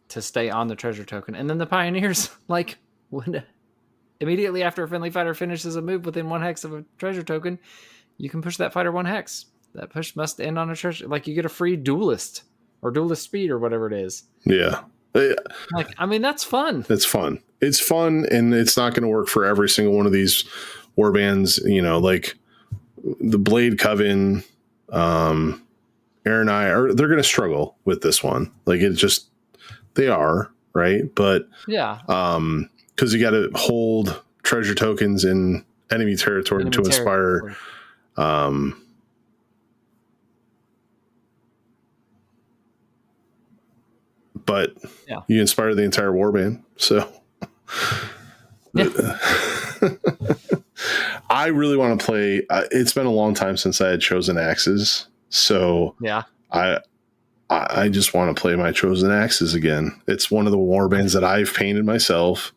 stay on the treasure token. And then the Pioneers, like when immediately after a friendly fighter finishes a move within 1 hex of a treasure token, you can push that fighter 1 hex. That push must end on a treasure. Like you get a free duelist or duelist speed or whatever it is. Yeah. Like, I mean, that's fun. It's fun. It's fun, and it's not going to work for every single one of these warbands. Like the Blade Coven, Aaron and I they're going to struggle with this one. Like they are, right? But yeah, because you got to hold treasure tokens in enemy territory to inspire. But you inspire the entire warband. So I really want to play. It's been a long time since I had chosen axes. So I just want to play my chosen axes again. It's one of the warbands that I've painted myself.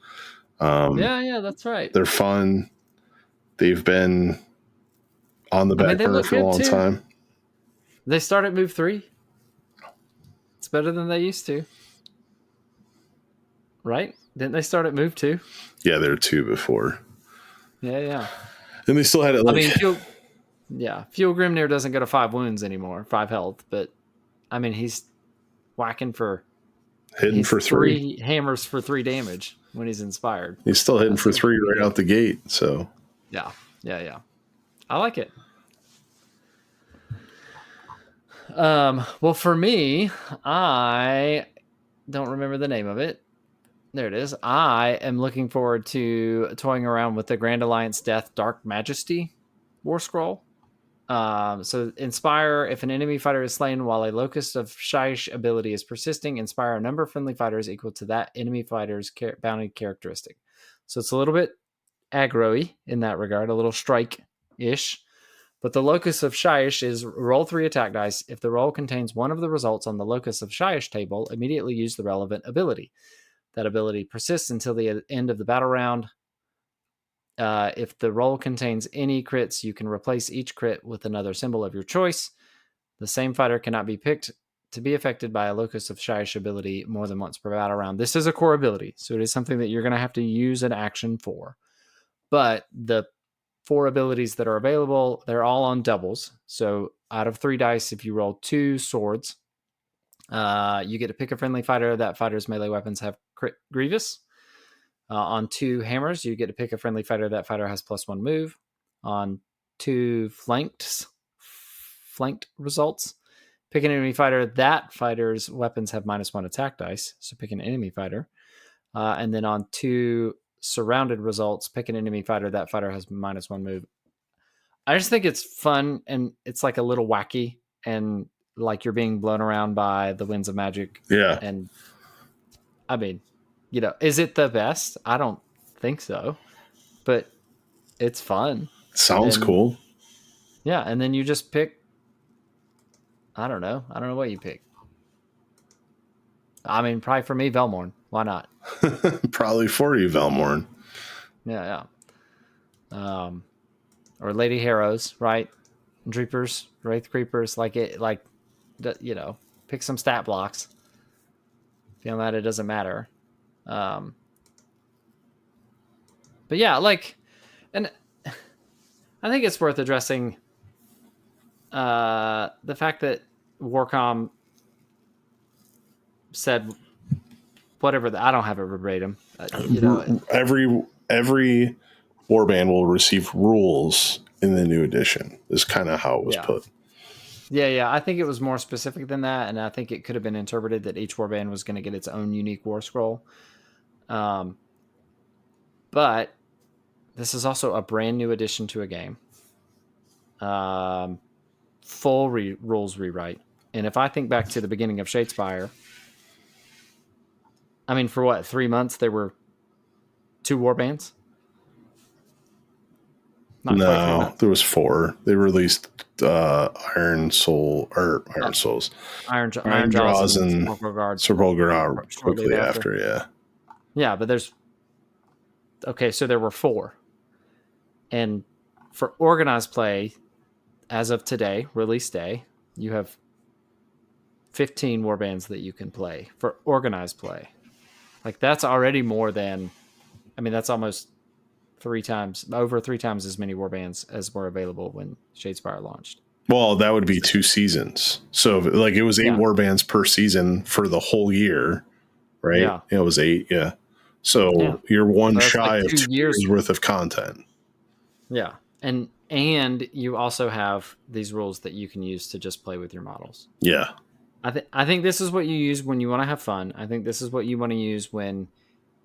That's right. They're fun. They've been on the back burner for a long time. They start at move 3. It's better than they used to. Right? Didn't they start at move 2? Yeah, they were 2 before. Yeah. And they still had it like... Fuel Grimnir doesn't go to 5 wounds anymore, 5 health, but I mean, he's whacking for... Hitting for 3. Hammers for 3 damage when he's inspired. He's still hitting for 3 right out the gate, so... Yeah. I like it. Well, for me, I don't remember the name of it. There it is. I am looking forward to toying around with the Grand Alliance Death Dark Majesty War Scroll. So Inspire, if an enemy fighter is slain while a Locust of Shyish ability is persisting, inspire a number of friendly fighters equal to that enemy fighter's bounty characteristic. So it's a little bit aggro-y in that regard, a little strike-ish. But the Locust of Shyish is roll 3 attack dice. If the roll contains one of the results on the Locust of Shyish table, immediately use the relevant ability. That ability persists until the end of the battle round. If the roll contains any crits, you can replace each crit with another symbol of your choice. The same fighter cannot be picked to be affected by a Locust of Shyish ability more than once per battle round. This is a core ability, so it is something that you're going to have to use an action for. But the 4 abilities that are available, they're all on doubles. So out of 3 dice, if you roll 2 swords, you get to pick a friendly fighter. That fighter's melee weapons have crit Grievous. On 2 hammers, you get to pick a friendly fighter. That fighter has +1 move. On 2 flanked results, pick an enemy fighter. That fighter's weapons have -1 attack dice. So pick an enemy fighter. And then on 2 surrounded results, pick an enemy fighter. That fighter has -1 move. I just think it's fun, and it's like a little wacky, and like you're being blown around by the winds of magic. Yeah. And I mean, is it the best? I don't think so, but it's fun. Sounds cool. Yeah. And then you just pick, I don't know what you pick. I mean, probably for me, Velmorn. Why not? Probably for you, Velmorn. Yeah. Or Lady Harrows, right? Dreepers, Wraith Creepers, pick some stat blocks. Feeling that it doesn't matter. But yeah, and I think it's worth addressing the fact that Warcom said whatever. I don't have it verbatim. Every warband will receive rules in the new edition. Is kind of how it was put. Yeah. I think it was more specific than that, and I think it could have been interpreted that each warband was going to get its own unique war scroll. But this is also a brand new addition to a game. Full rules rewrite. And if I think back to the beginning of Shadespire, I mean, for what, 3 months there were 2 warbands? No, there was 4. They released Iron Souls, Iron Jaws, and Embergard quickly after. Yeah. Yeah, but so there were 4. And for organized play, as of today, release day, you have 15 warbands that you can play for organized play. Like, that's already more than, that's almost over 3 times as many warbands as were available when Shadespire launched. Well, that would be 2 seasons. So it was 8 warbands per season for the whole year, right? Yeah. It was 8. Yeah. So you're one shy of 2 years worth of content. Yeah. And you also have these rules that you can use to just play with your models. Yeah. I think this is what you use when you want to have fun. I think this is what you want to use when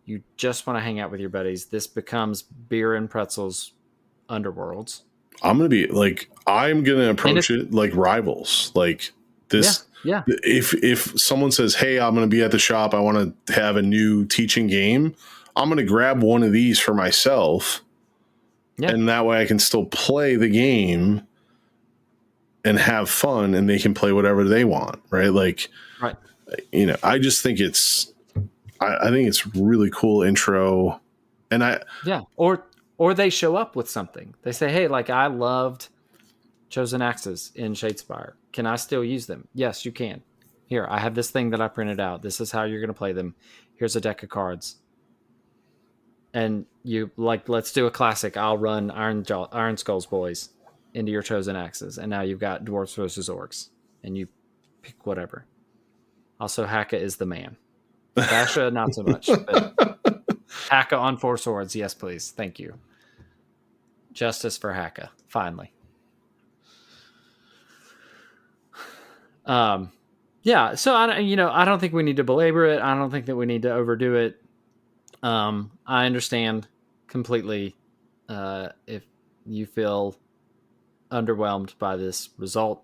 you just want to hang out with your buddies. This becomes beer and pretzels underworlds. I'm going to approach it like rivals. Like this. Yeah. If someone says, "Hey, I'm going to be at the shop. I want to have a new teaching game," I'm going to grab one of these for myself. Yeah. And that way I can still play the game and have fun, and they can play whatever they want. Right. Right. I just think I think it's really cool intro. And or they show up with something. They say, "Hey, I loved Chosen Axes in Shadespire. Can I still use them?" Yes, you can. Here, I have this thing that I printed out. This is how you're going to play them. Here's a deck of cards. And you let's do a classic. I'll run Iron Skulls Boys into your Chosen Axes. And now you've got Dwarves versus Orcs. And you pick whatever. Also, Haka is the man. Basha, not so much. But Haka on 4 swords. Yes, please. Thank you. Justice for Haka. Finally. Yeah. So I don't think we need to belabor it. I don't think that we need to overdo it. I understand completely if you feel underwhelmed by this result.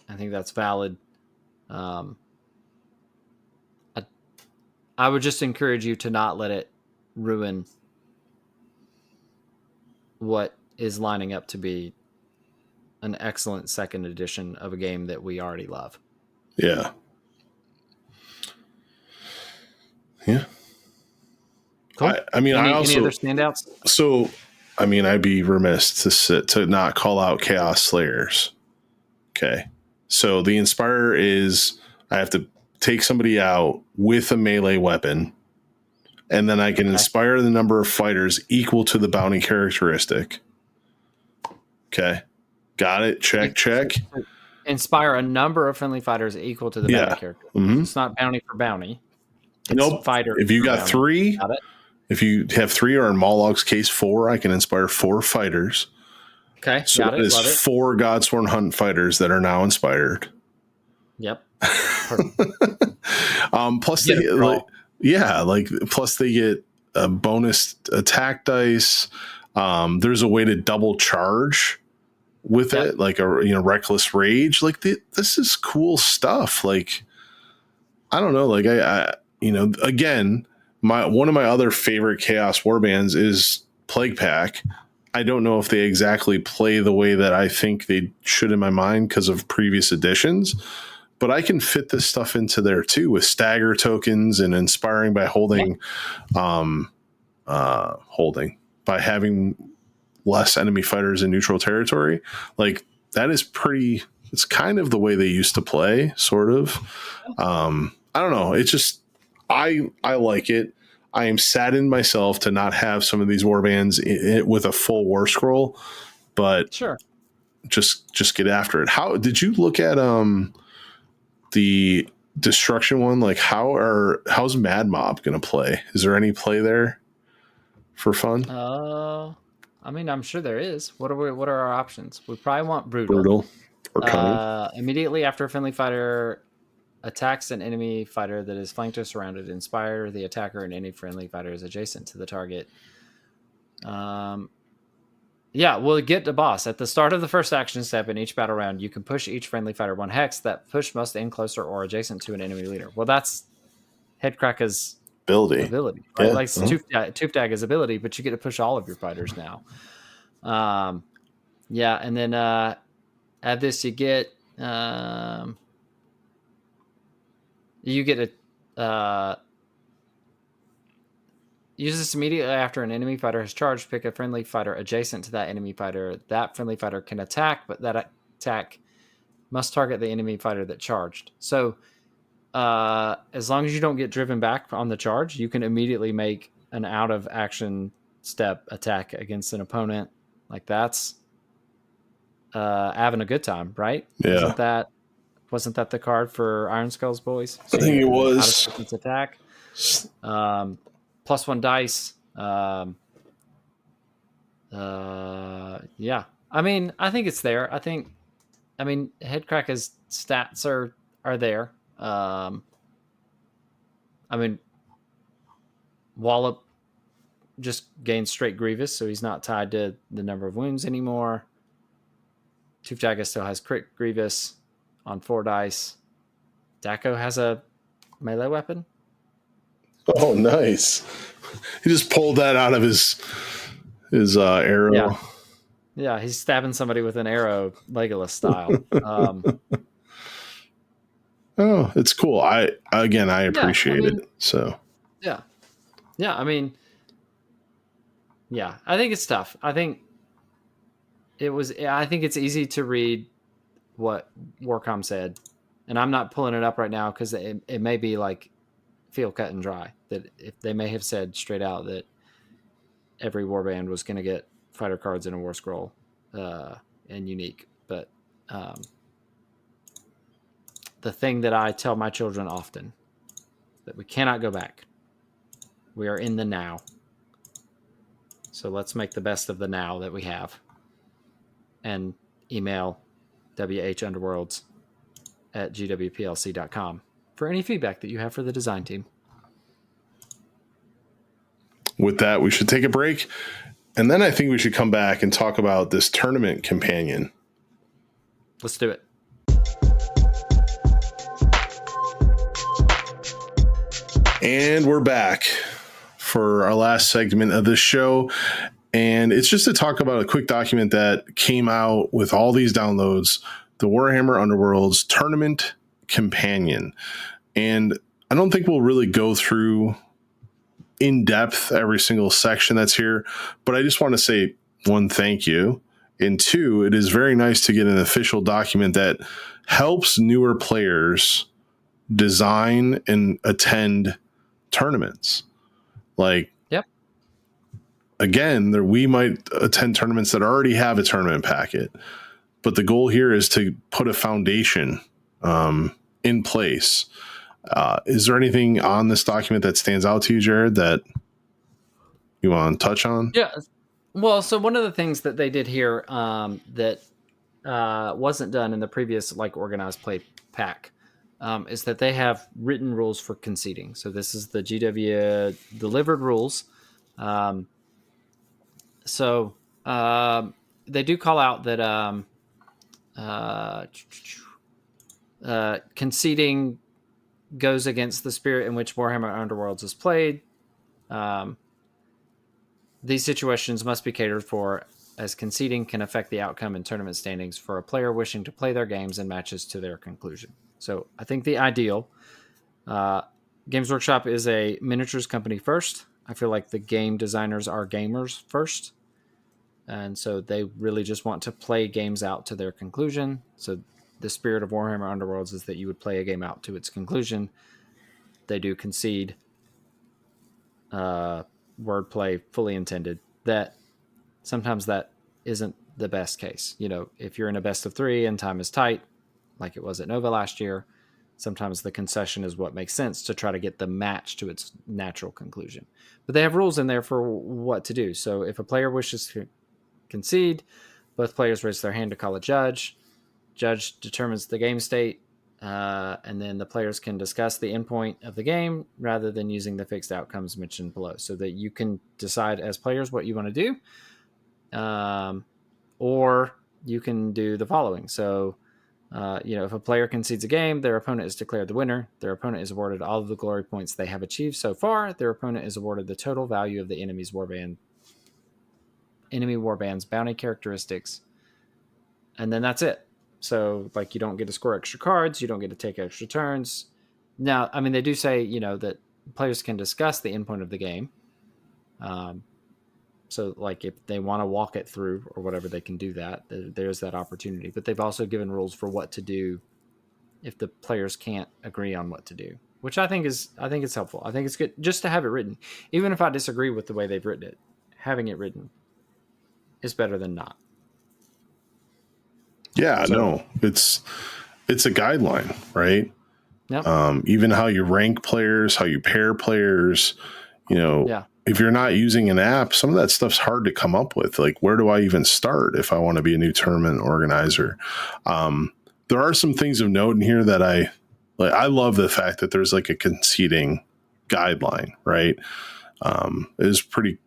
I think that's valid. I would just encourage you to not let it ruin what is lining up to be an excellent second edition of a game that we already love. Yeah. Yeah. Cool. I also, any other standouts? So, I'd be remiss to not call out Chaos Slayers. Okay. So the Inspire is, I have to take somebody out with a melee weapon, and then I can inspire the number of fighters equal to the bounty characteristic. Okay. Got it. Check. Inspire a number of friendly fighters equal to the bounty character. Mm-hmm. It's not bounty for bounty. It's nope. Fighter. If you got bounty. 3, Got it. If you have 3, or in Moloch's case 4, I can inspire 4 fighters. Okay. So got that is 4 Godsworn Hunt fighters that are now inspired. Yep. Plus they get, plus they get a bonus attack dice. There's a way to double charge with it, like a reckless rage. Like this is cool stuff. Like I don't know, like I again, one of my other favorite Chaos Warbands is Plague Pack. I don't know if they exactly play the way that I think they should in my mind because of previous editions, but I can fit this stuff into there too with stagger tokens and inspiring by holding by having less enemy fighters in neutral territory. Like that is it's kind of the way they used to play, sort of. I don't know. It's just, I like it. I am saddened myself to not have some of these warbands with a full war scroll, but sure, just get after it. How did you look at the destruction one? Like how's Mad Mob going to play? Is there any play there for fun? I'm sure there is. What are our options? We probably want brutal or cunning. Immediately after a friendly fighter attacks an enemy fighter that is flanked or surrounded, inspire the attacker and any friendly fighters adjacent to the target. We'll get the boss. At the start of the first action step in each battle round, you can push each friendly fighter 1 hex. That push must aim closer or adjacent to an enemy leader. Well, that's Headcracker's ability, right? Yeah. Like Tooftag's ability, but you get to push all of your fighters now. And then add this, you get a use this immediately after an enemy fighter has charged. Pick a friendly fighter adjacent to that enemy fighter. That friendly fighter can attack, but that attack must target the enemy fighter that charged. So as long as you don't get driven back on the charge, you can immediately make an out of action step attack against an opponent. Like that's having a good time, right? Yeah. Wasn't that the card for Iron Skull's boys? So I think it was. Out of attack. +1 dice. Yeah. I think it's there. Headcracker's stats are there. Wallop just gains straight Grievous, so he's not tied to the number of wounds anymore. Tooftagga still has crit Grievous on 4 dice. Daco has a melee weapon. Oh, nice. He just pulled that out of his arrow. Yeah, he's stabbing somebody with an arrow, Legolas style. Oh, it's cool. I appreciate it. So yeah. I think it's tough. I think it's easy to read what Warcom said, and I'm not pulling it up right now because it may be like feel cut and dry, that if they may have said straight out that every warband was going to get fighter cards in a war scroll and unique. But the thing that I tell my children often, that we cannot go back. We are in the now. So let's make the best of the now that we have. And email whunderworlds@gwplc.com for any feedback that you have for the design team. With that, we should take a break. And then I think we should come back and talk about this tournament companion Let's do it. And we're back for our last segment of this show. And it's just to talk about a quick document that came out with all these downloads, the Warhammer Underworlds Tournament Companion. And I don't think we'll really go through in depth every single section that's here, but I just want to say, one, thank you. And two, it is very nice to get an official document that helps newer players design and attend tournaments. Like, yep. Again, we might attend tournaments that already have a tournament packet, but the goal here is to put a foundation in place. Is there anything on this document that stands out to you, Jared, that you want to touch on? Yeah. Well, so one of the things that they did here that wasn't done in the previous organized play pack is that they have written rules for conceding. So this is the GW delivered rules. So they do call out that conceding goes against the spirit in which Warhammer Underworlds is played. These situations must be catered for, as conceding can affect the outcome in tournament standings for a player wishing to play their games and matches to their conclusion. So I think the ideal, Games Workshop is a miniatures company first. I feel like the game designers are gamers first. And so they really just want to play games out to their conclusion. So the spirit of Warhammer Underworlds is that you would play a game out to its conclusion. They do concede, wordplay fully intended, that sometimes that isn't the best case. You know, if you're in a best of 3 and time is tight, like it was at Nova last year, sometimes the concession is what makes sense to try to get the match to its natural conclusion. But they have rules in there for what to do. So if a player wishes to concede, both players raise their hand to call a judge. Judge determines the game state, and then the players can discuss the endpoint of the game rather than using the fixed outcomes mentioned below, so that you can decide as players what you want to do, or you can do the following. So, if a player concedes a game, their opponent is declared the winner. Their opponent is awarded all of the glory points they have achieved so far. Their opponent is awarded the total value of the enemy's enemy warband's bounty characteristics, and then that's it. So, you don't get to score extra cards, you don't get to take extra turns. Now, I mean, they do say, that players can discuss the endpoint of the game. So, if they want to walk it through or whatever, they can do that. There's that opportunity. But they've also given rules for what to do if the players can't agree on what to do, which I think it's helpful. I think it's good just to have it written. Even if I disagree with the way they've written it, having it written is better than not. Yeah, no, it's a guideline, right? Yep. Even how you rank players, how you pair players, if you're not using an app, some of that stuff's hard to come up with. Like, where do I even start if I want to be a new tournament organizer? There are some things of note in here that I love the fact that there's a conceding guideline, right? It is pretty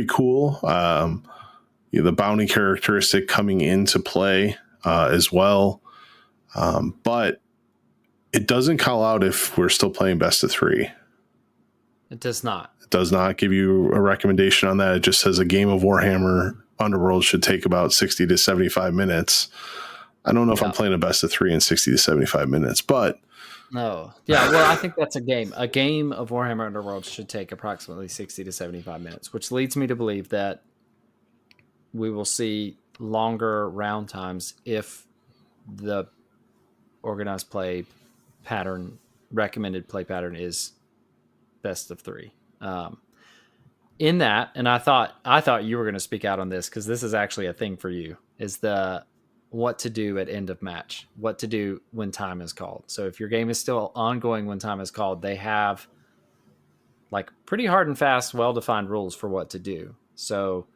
cool. The bounty characteristic coming into play as well. But it doesn't call out if we're still playing best of 3. It does not. It does not give you a recommendation on that. It just says a game of Warhammer Underworld should take about 60 to 75 minutes. I don't know if I'm playing a best of 3 in 60 to 75 minutes, but no. Yeah, well, I think that's a game. A game of Warhammer Underworld should take approximately 60 to 75 minutes, which leads me to believe that we will see longer round times if the organized play pattern, recommended play pattern, is best of 3. In that, and I thought you were going to speak out on this, because this is actually a thing for you, is the what to do at end of match, what to do when time is called. So if your game is still ongoing when time is called, they have pretty hard and fast, well-defined rules for what to do. So,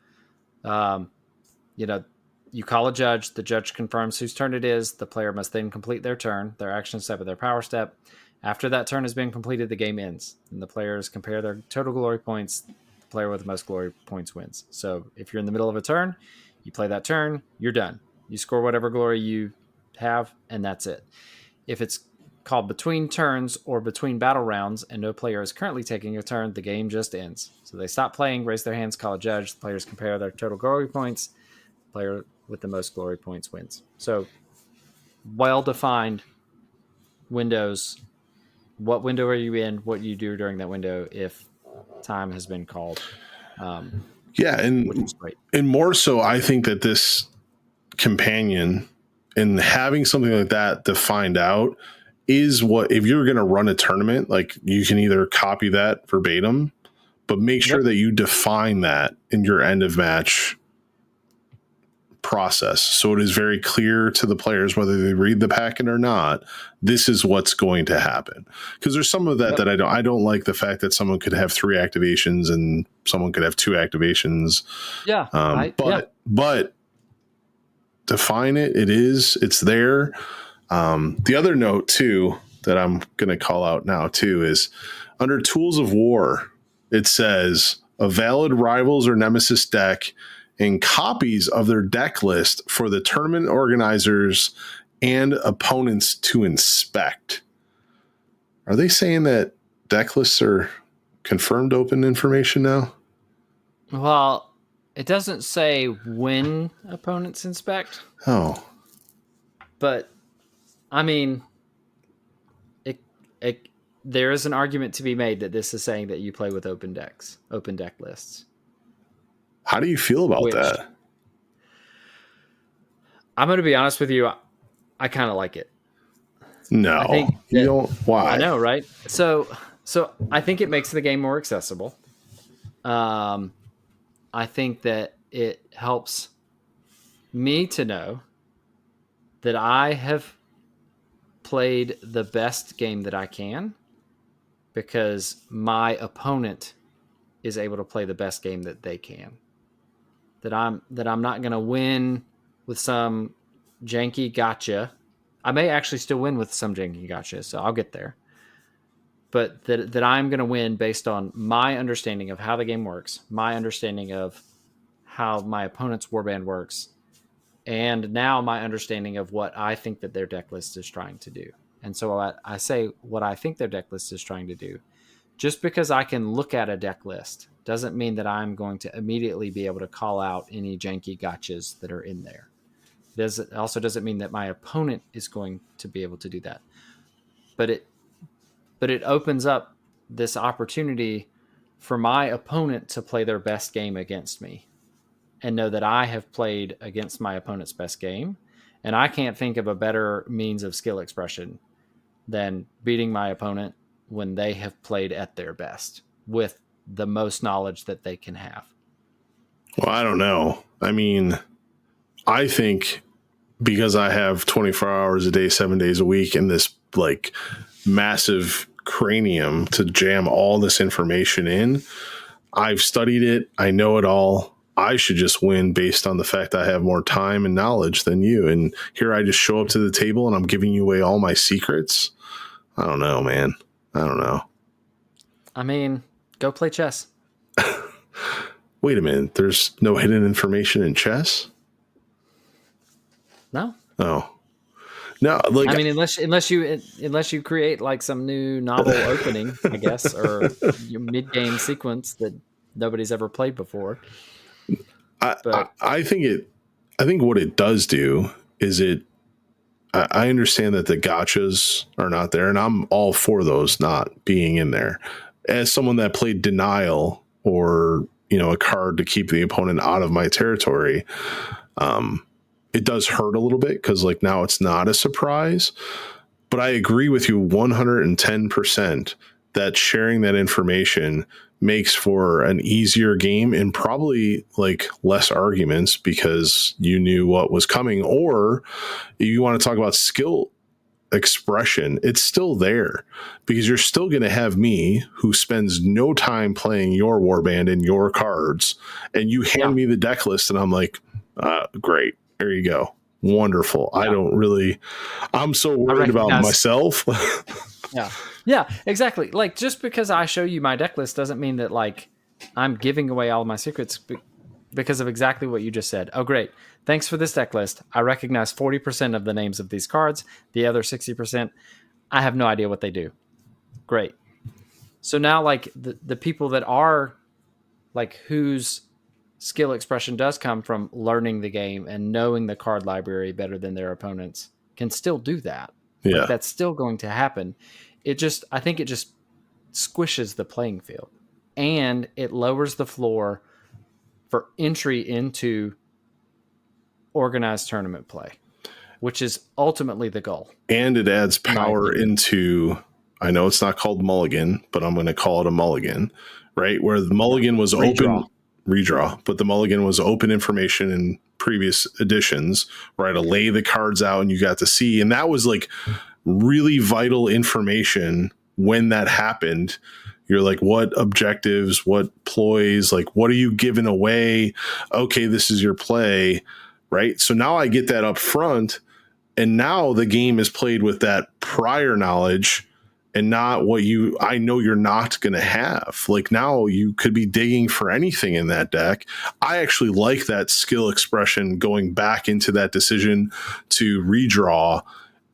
you call a judge, the judge confirms whose turn it is. The player must then complete their turn, their action step, or their power step. After that turn has been completed, the game ends, and the players compare their total glory points. The player with the most glory points wins. So if you're in the middle of a turn, you play that turn, you're done. You score whatever glory you have, and that's it. If it's called between turns or between battle rounds and no player is currently taking a turn, the game just ends. So they stop playing, raise their hands, call a judge. The players compare their total glory points. The player with the most glory points wins. So well-defined windows. What window are you in? What you do during that window if time has been called. Yeah, which is great. And more so, I think that this companion and having something like that defined out is what, if you're going to run a tournament, like you can either copy that verbatim, but make sure that you define that in your end of match process. So it is very clear to the players, whether they read the packet or not, this is what's going to happen. Because there's some of that that I don't like the fact that someone could have 3 activations and someone could have 2 activations. Yeah. But define it. It's there. The other note too, that I'm going to call out now too, is under Tools of War, it says a valid Rivals or Nemesis deck and copies of their deck list for the tournament organizers and opponents to inspect. Are they saying that deck lists are confirmed open information now? Well, it doesn't say when opponents inspect. Oh. But, I mean, there is an argument to be made that this is saying that you play with open deck lists. How do you feel about that? I'm going to be honest with you. I kind of like it. No, I think you don't. Why? I know, right? So I think it makes the game more accessible. I think that it helps me to know that I have played the best game that I can because my opponent is able to play the best game that they can. That I'm not going to win with some janky gotcha. I may actually still win with some janky gotcha, so I'll get there. But that I'm going to win based on my understanding of how the game works, my understanding of how my opponent's warband works, and now my understanding of what I think that their deck list is trying to do. And so I say what I think their deck list is trying to do. Just because I can look at a deck list doesn't mean that I'm going to immediately be able to call out any janky gotchas that are in there. It also doesn't mean that my opponent is going to be able to do that. But it opens up this opportunity for my opponent to play their best game against me and know that I have played against my opponent's best game. And I can't think of a better means of skill expression than beating my opponent when they have played at their best with the most knowledge that they can have. Well, I don't know. I mean, I think because I have 24 hours a day, 7 days a week, and this like massive cranium to jam all this information in, I've studied it. I know it all. I should just win based on the fact I have more time and knowledge than you. And here I just show up to the table and I'm giving you away all my secrets. I don't know, man. I don't know. I mean, go play chess. Wait a minute. There's no hidden information in chess? No. Oh. No, like I mean, unless you create like some new novel opening, I guess, or your mid-game sequence that nobody's ever played before. I think what it does do is I understand that the gotchas are not there, and I'm all for those not being in there. As someone that played Denial or, a card to keep the opponent out of my territory, it does hurt a little bit because like now it's not a surprise. But I agree with you 110% that sharing that information makes for an easier game and probably like less arguments because you knew what was coming. Or if you want to talk about skill expression, it's still there because you're still going to have me who spends no time playing your warband and your cards, and you hand me the deck list and I'm like, great, there you go. Wonderful. Yeah. I'm so worried about myself. Yeah, exactly. Like just because I show you my deck list doesn't mean that like I'm giving away all of my secrets. because of exactly what you just said. Oh, great. Thanks for this deck list. I recognize 40% of the names of these cards. The other 60%, I have no idea what they do. Great. So now, like, the people that are, like, whose skill expression does come from learning the game and knowing the card library better than their opponents can still do that. Yeah. Like, that's still going to happen. I think it just squishes the playing field, and it lowers the floor for entry into organized tournament play, which is ultimately the goal. And it adds power into, I know it's not called mulligan, but I'm going to call it a mulligan, right? Where the mulligan was open redraw, but the mulligan was open information in previous editions, right? To lay the cards out and you got to see. And that was like really vital information when that happened. You're like, what objectives, what ploys, like, what are you giving away? Okay, this is your play, right? So now I get that up front, and now the game is played with that prior knowledge and not what I know you're not going to have. Like, now you could be digging for anything in that deck. I actually like that skill expression going back into that decision to redraw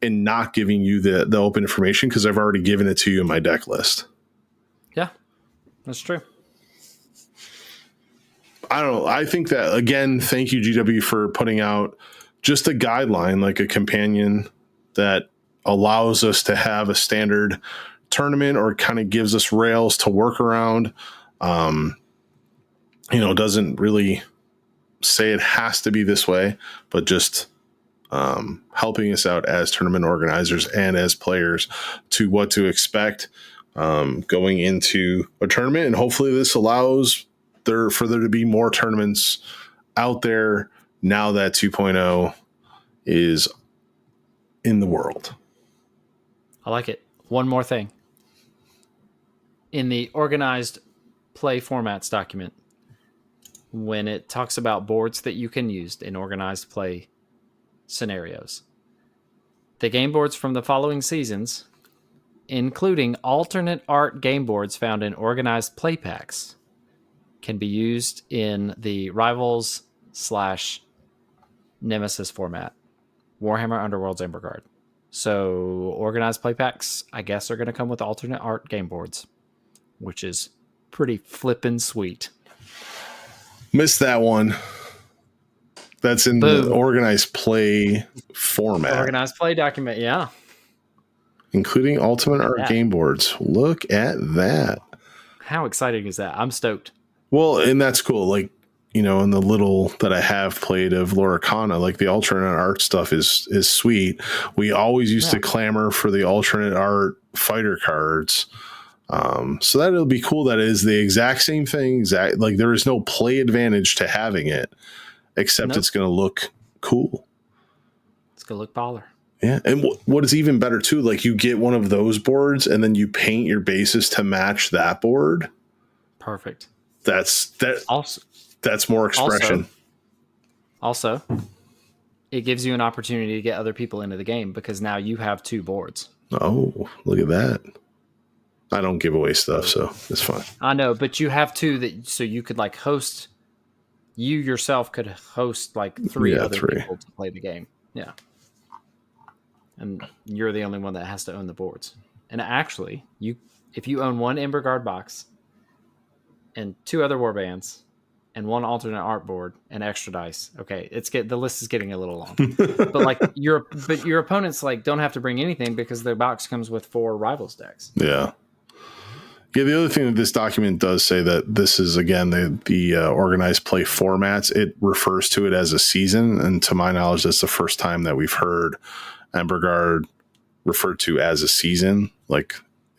and not giving you the open information because I've already given it to you in my deck list. Yeah, that's true. I don't know. I think that, again, thank you, GW, for putting out just a guideline, like a companion that allows us to have a standard tournament or kind of gives us rails to work around. Doesn't really say it has to be this way, but just helping us out as tournament organizers and as players to what to expect going into a tournament. And hopefully this allows for there to be more tournaments out there now that 2.0 is in the world. I like it. One more thing. In the organized play formats document, when it talks about boards that you can use in organized play scenarios, the game boards from the following seasons, including alternate art game boards found in organized play packs, can be used in the Rivals/Nemesis format, Warhammer Underworld's Embergard. So organized play packs, I guess, are going to come with alternate art game boards, which is pretty flippin' sweet. Missed that one. That's in the organized play format. Organized play document, yeah. Including ultimate art game boards. Look at that. How exciting is that? I'm stoked. Well, and that's cool. Like, in the little that I have played of Loricana, like the alternate art stuff is sweet. We always used to clamor for the alternate art fighter cards. So that'll be cool. That is the exact same thing. Like, there is no play advantage to having it, except it's going to look cool. It's going to look baller. Yeah. And what is even better too, like, you get one of those boards and then you paint your bases to match that board. Perfect. That's more expression. Also, it gives you an opportunity to get other people into the game because now you have two boards. Oh, look at that. I don't give away stuff, so it's fine. I know, but you have two so you could like host. You yourself could host like three people to play the game. Yeah. And you're the only one that has to own the boards. And actually, if you own one Embergard box and two other Warbands and one alternate art board and extra dice, okay, the list is getting a little long. But like your opponents like don't have to bring anything because their box comes with 4 Rivals decks. Yeah. Yeah, the other thing that this document does say that this is, again, the organized play formats. It refers to it as a season, and to my knowledge, that's the first time that we've heard Embergard referred to as a season. Like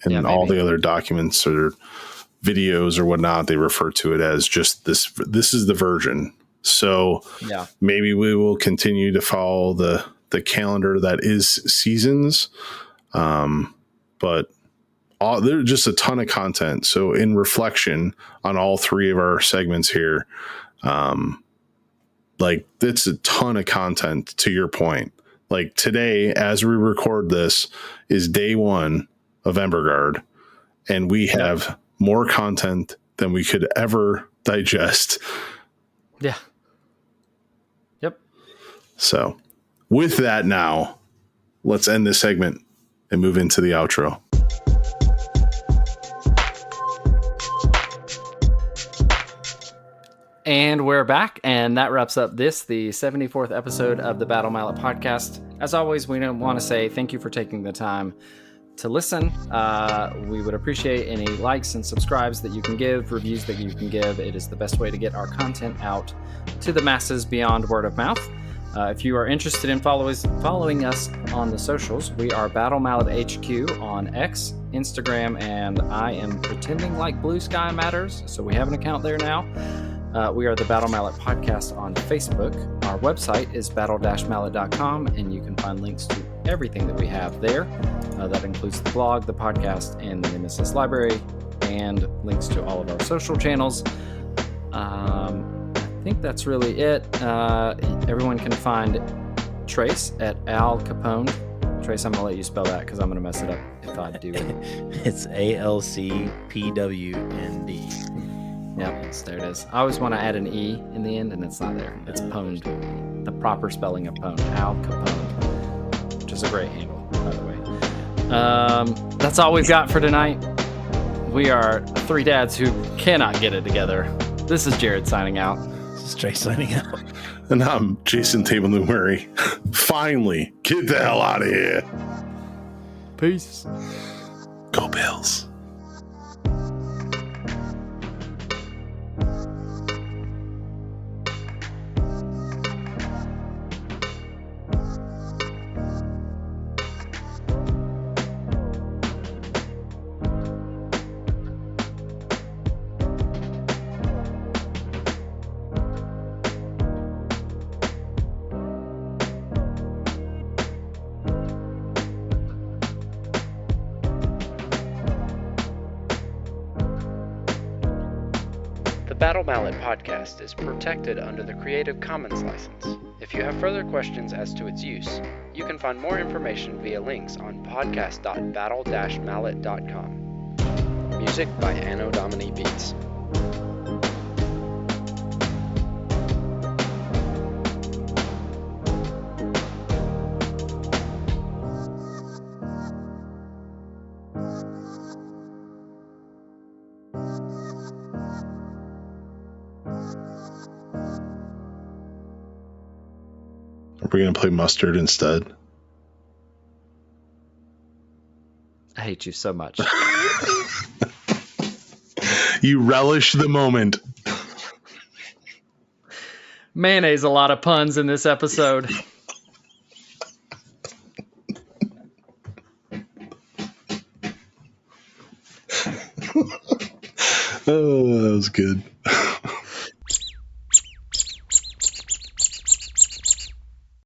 in all the other documents or videos or whatnot, they refer to it as just this. This is the version. So maybe we will continue to follow the calendar that is seasons, but. There's just a ton of content. So in reflection on all 3 of our segments here, like, it's a ton of content, to your point. Like, today, as we record this, is day 1 of Embergard, and we have more content than we could ever digest Yeah. Yep. So with that now, let's end this segment and move into the outro. And we're back, and that wraps up the 74th episode of the Battle Mallet podcast. As always, we want to say thank you for taking the time to listen. We would appreciate any likes and subscribes that you can give, reviews that you can give. It is the best way to get our content out to the masses beyond word of mouth. If you are interested in following us on the socials, we are Battle Mallet HQ on X, Instagram, and I am pretending like Blue Sky matters, so we have an account there now. We are the Battle Mallet Podcast on Facebook. Our website is battle-mallet.com, and you can find links to everything that we have there. That includes the blog, the podcast, and the Nemesis library, and links to all of our social channels. I think that's really it. Everyone can find Trace at Al Capone. Trace, I'm going to let you spell that because I'm going to mess it up if I do it. It's ALCPWND. Yep, there it is. I always want to add an E in the end, and it's not there. It's pwned. The proper spelling of pwned. Al Capone, which is a great handle, by the way. That's all we've got for tonight. We are three dads who cannot get it together. This is Jared signing out. This is Trey signing out. And I'm Jason Tableman Murray. Finally, get the hell out of here. Peace. Go Bills. The Battle Mallet podcast is protected under the Creative Commons license. If you have further questions as to its use, you can find more information via links on podcast.battle-mallet.com. Music by Anno Domini Beats. Are we going to play Mustard instead? I hate you so much. You relish the moment. Mayonnaise, a lot of puns in this episode. Oh, that was good.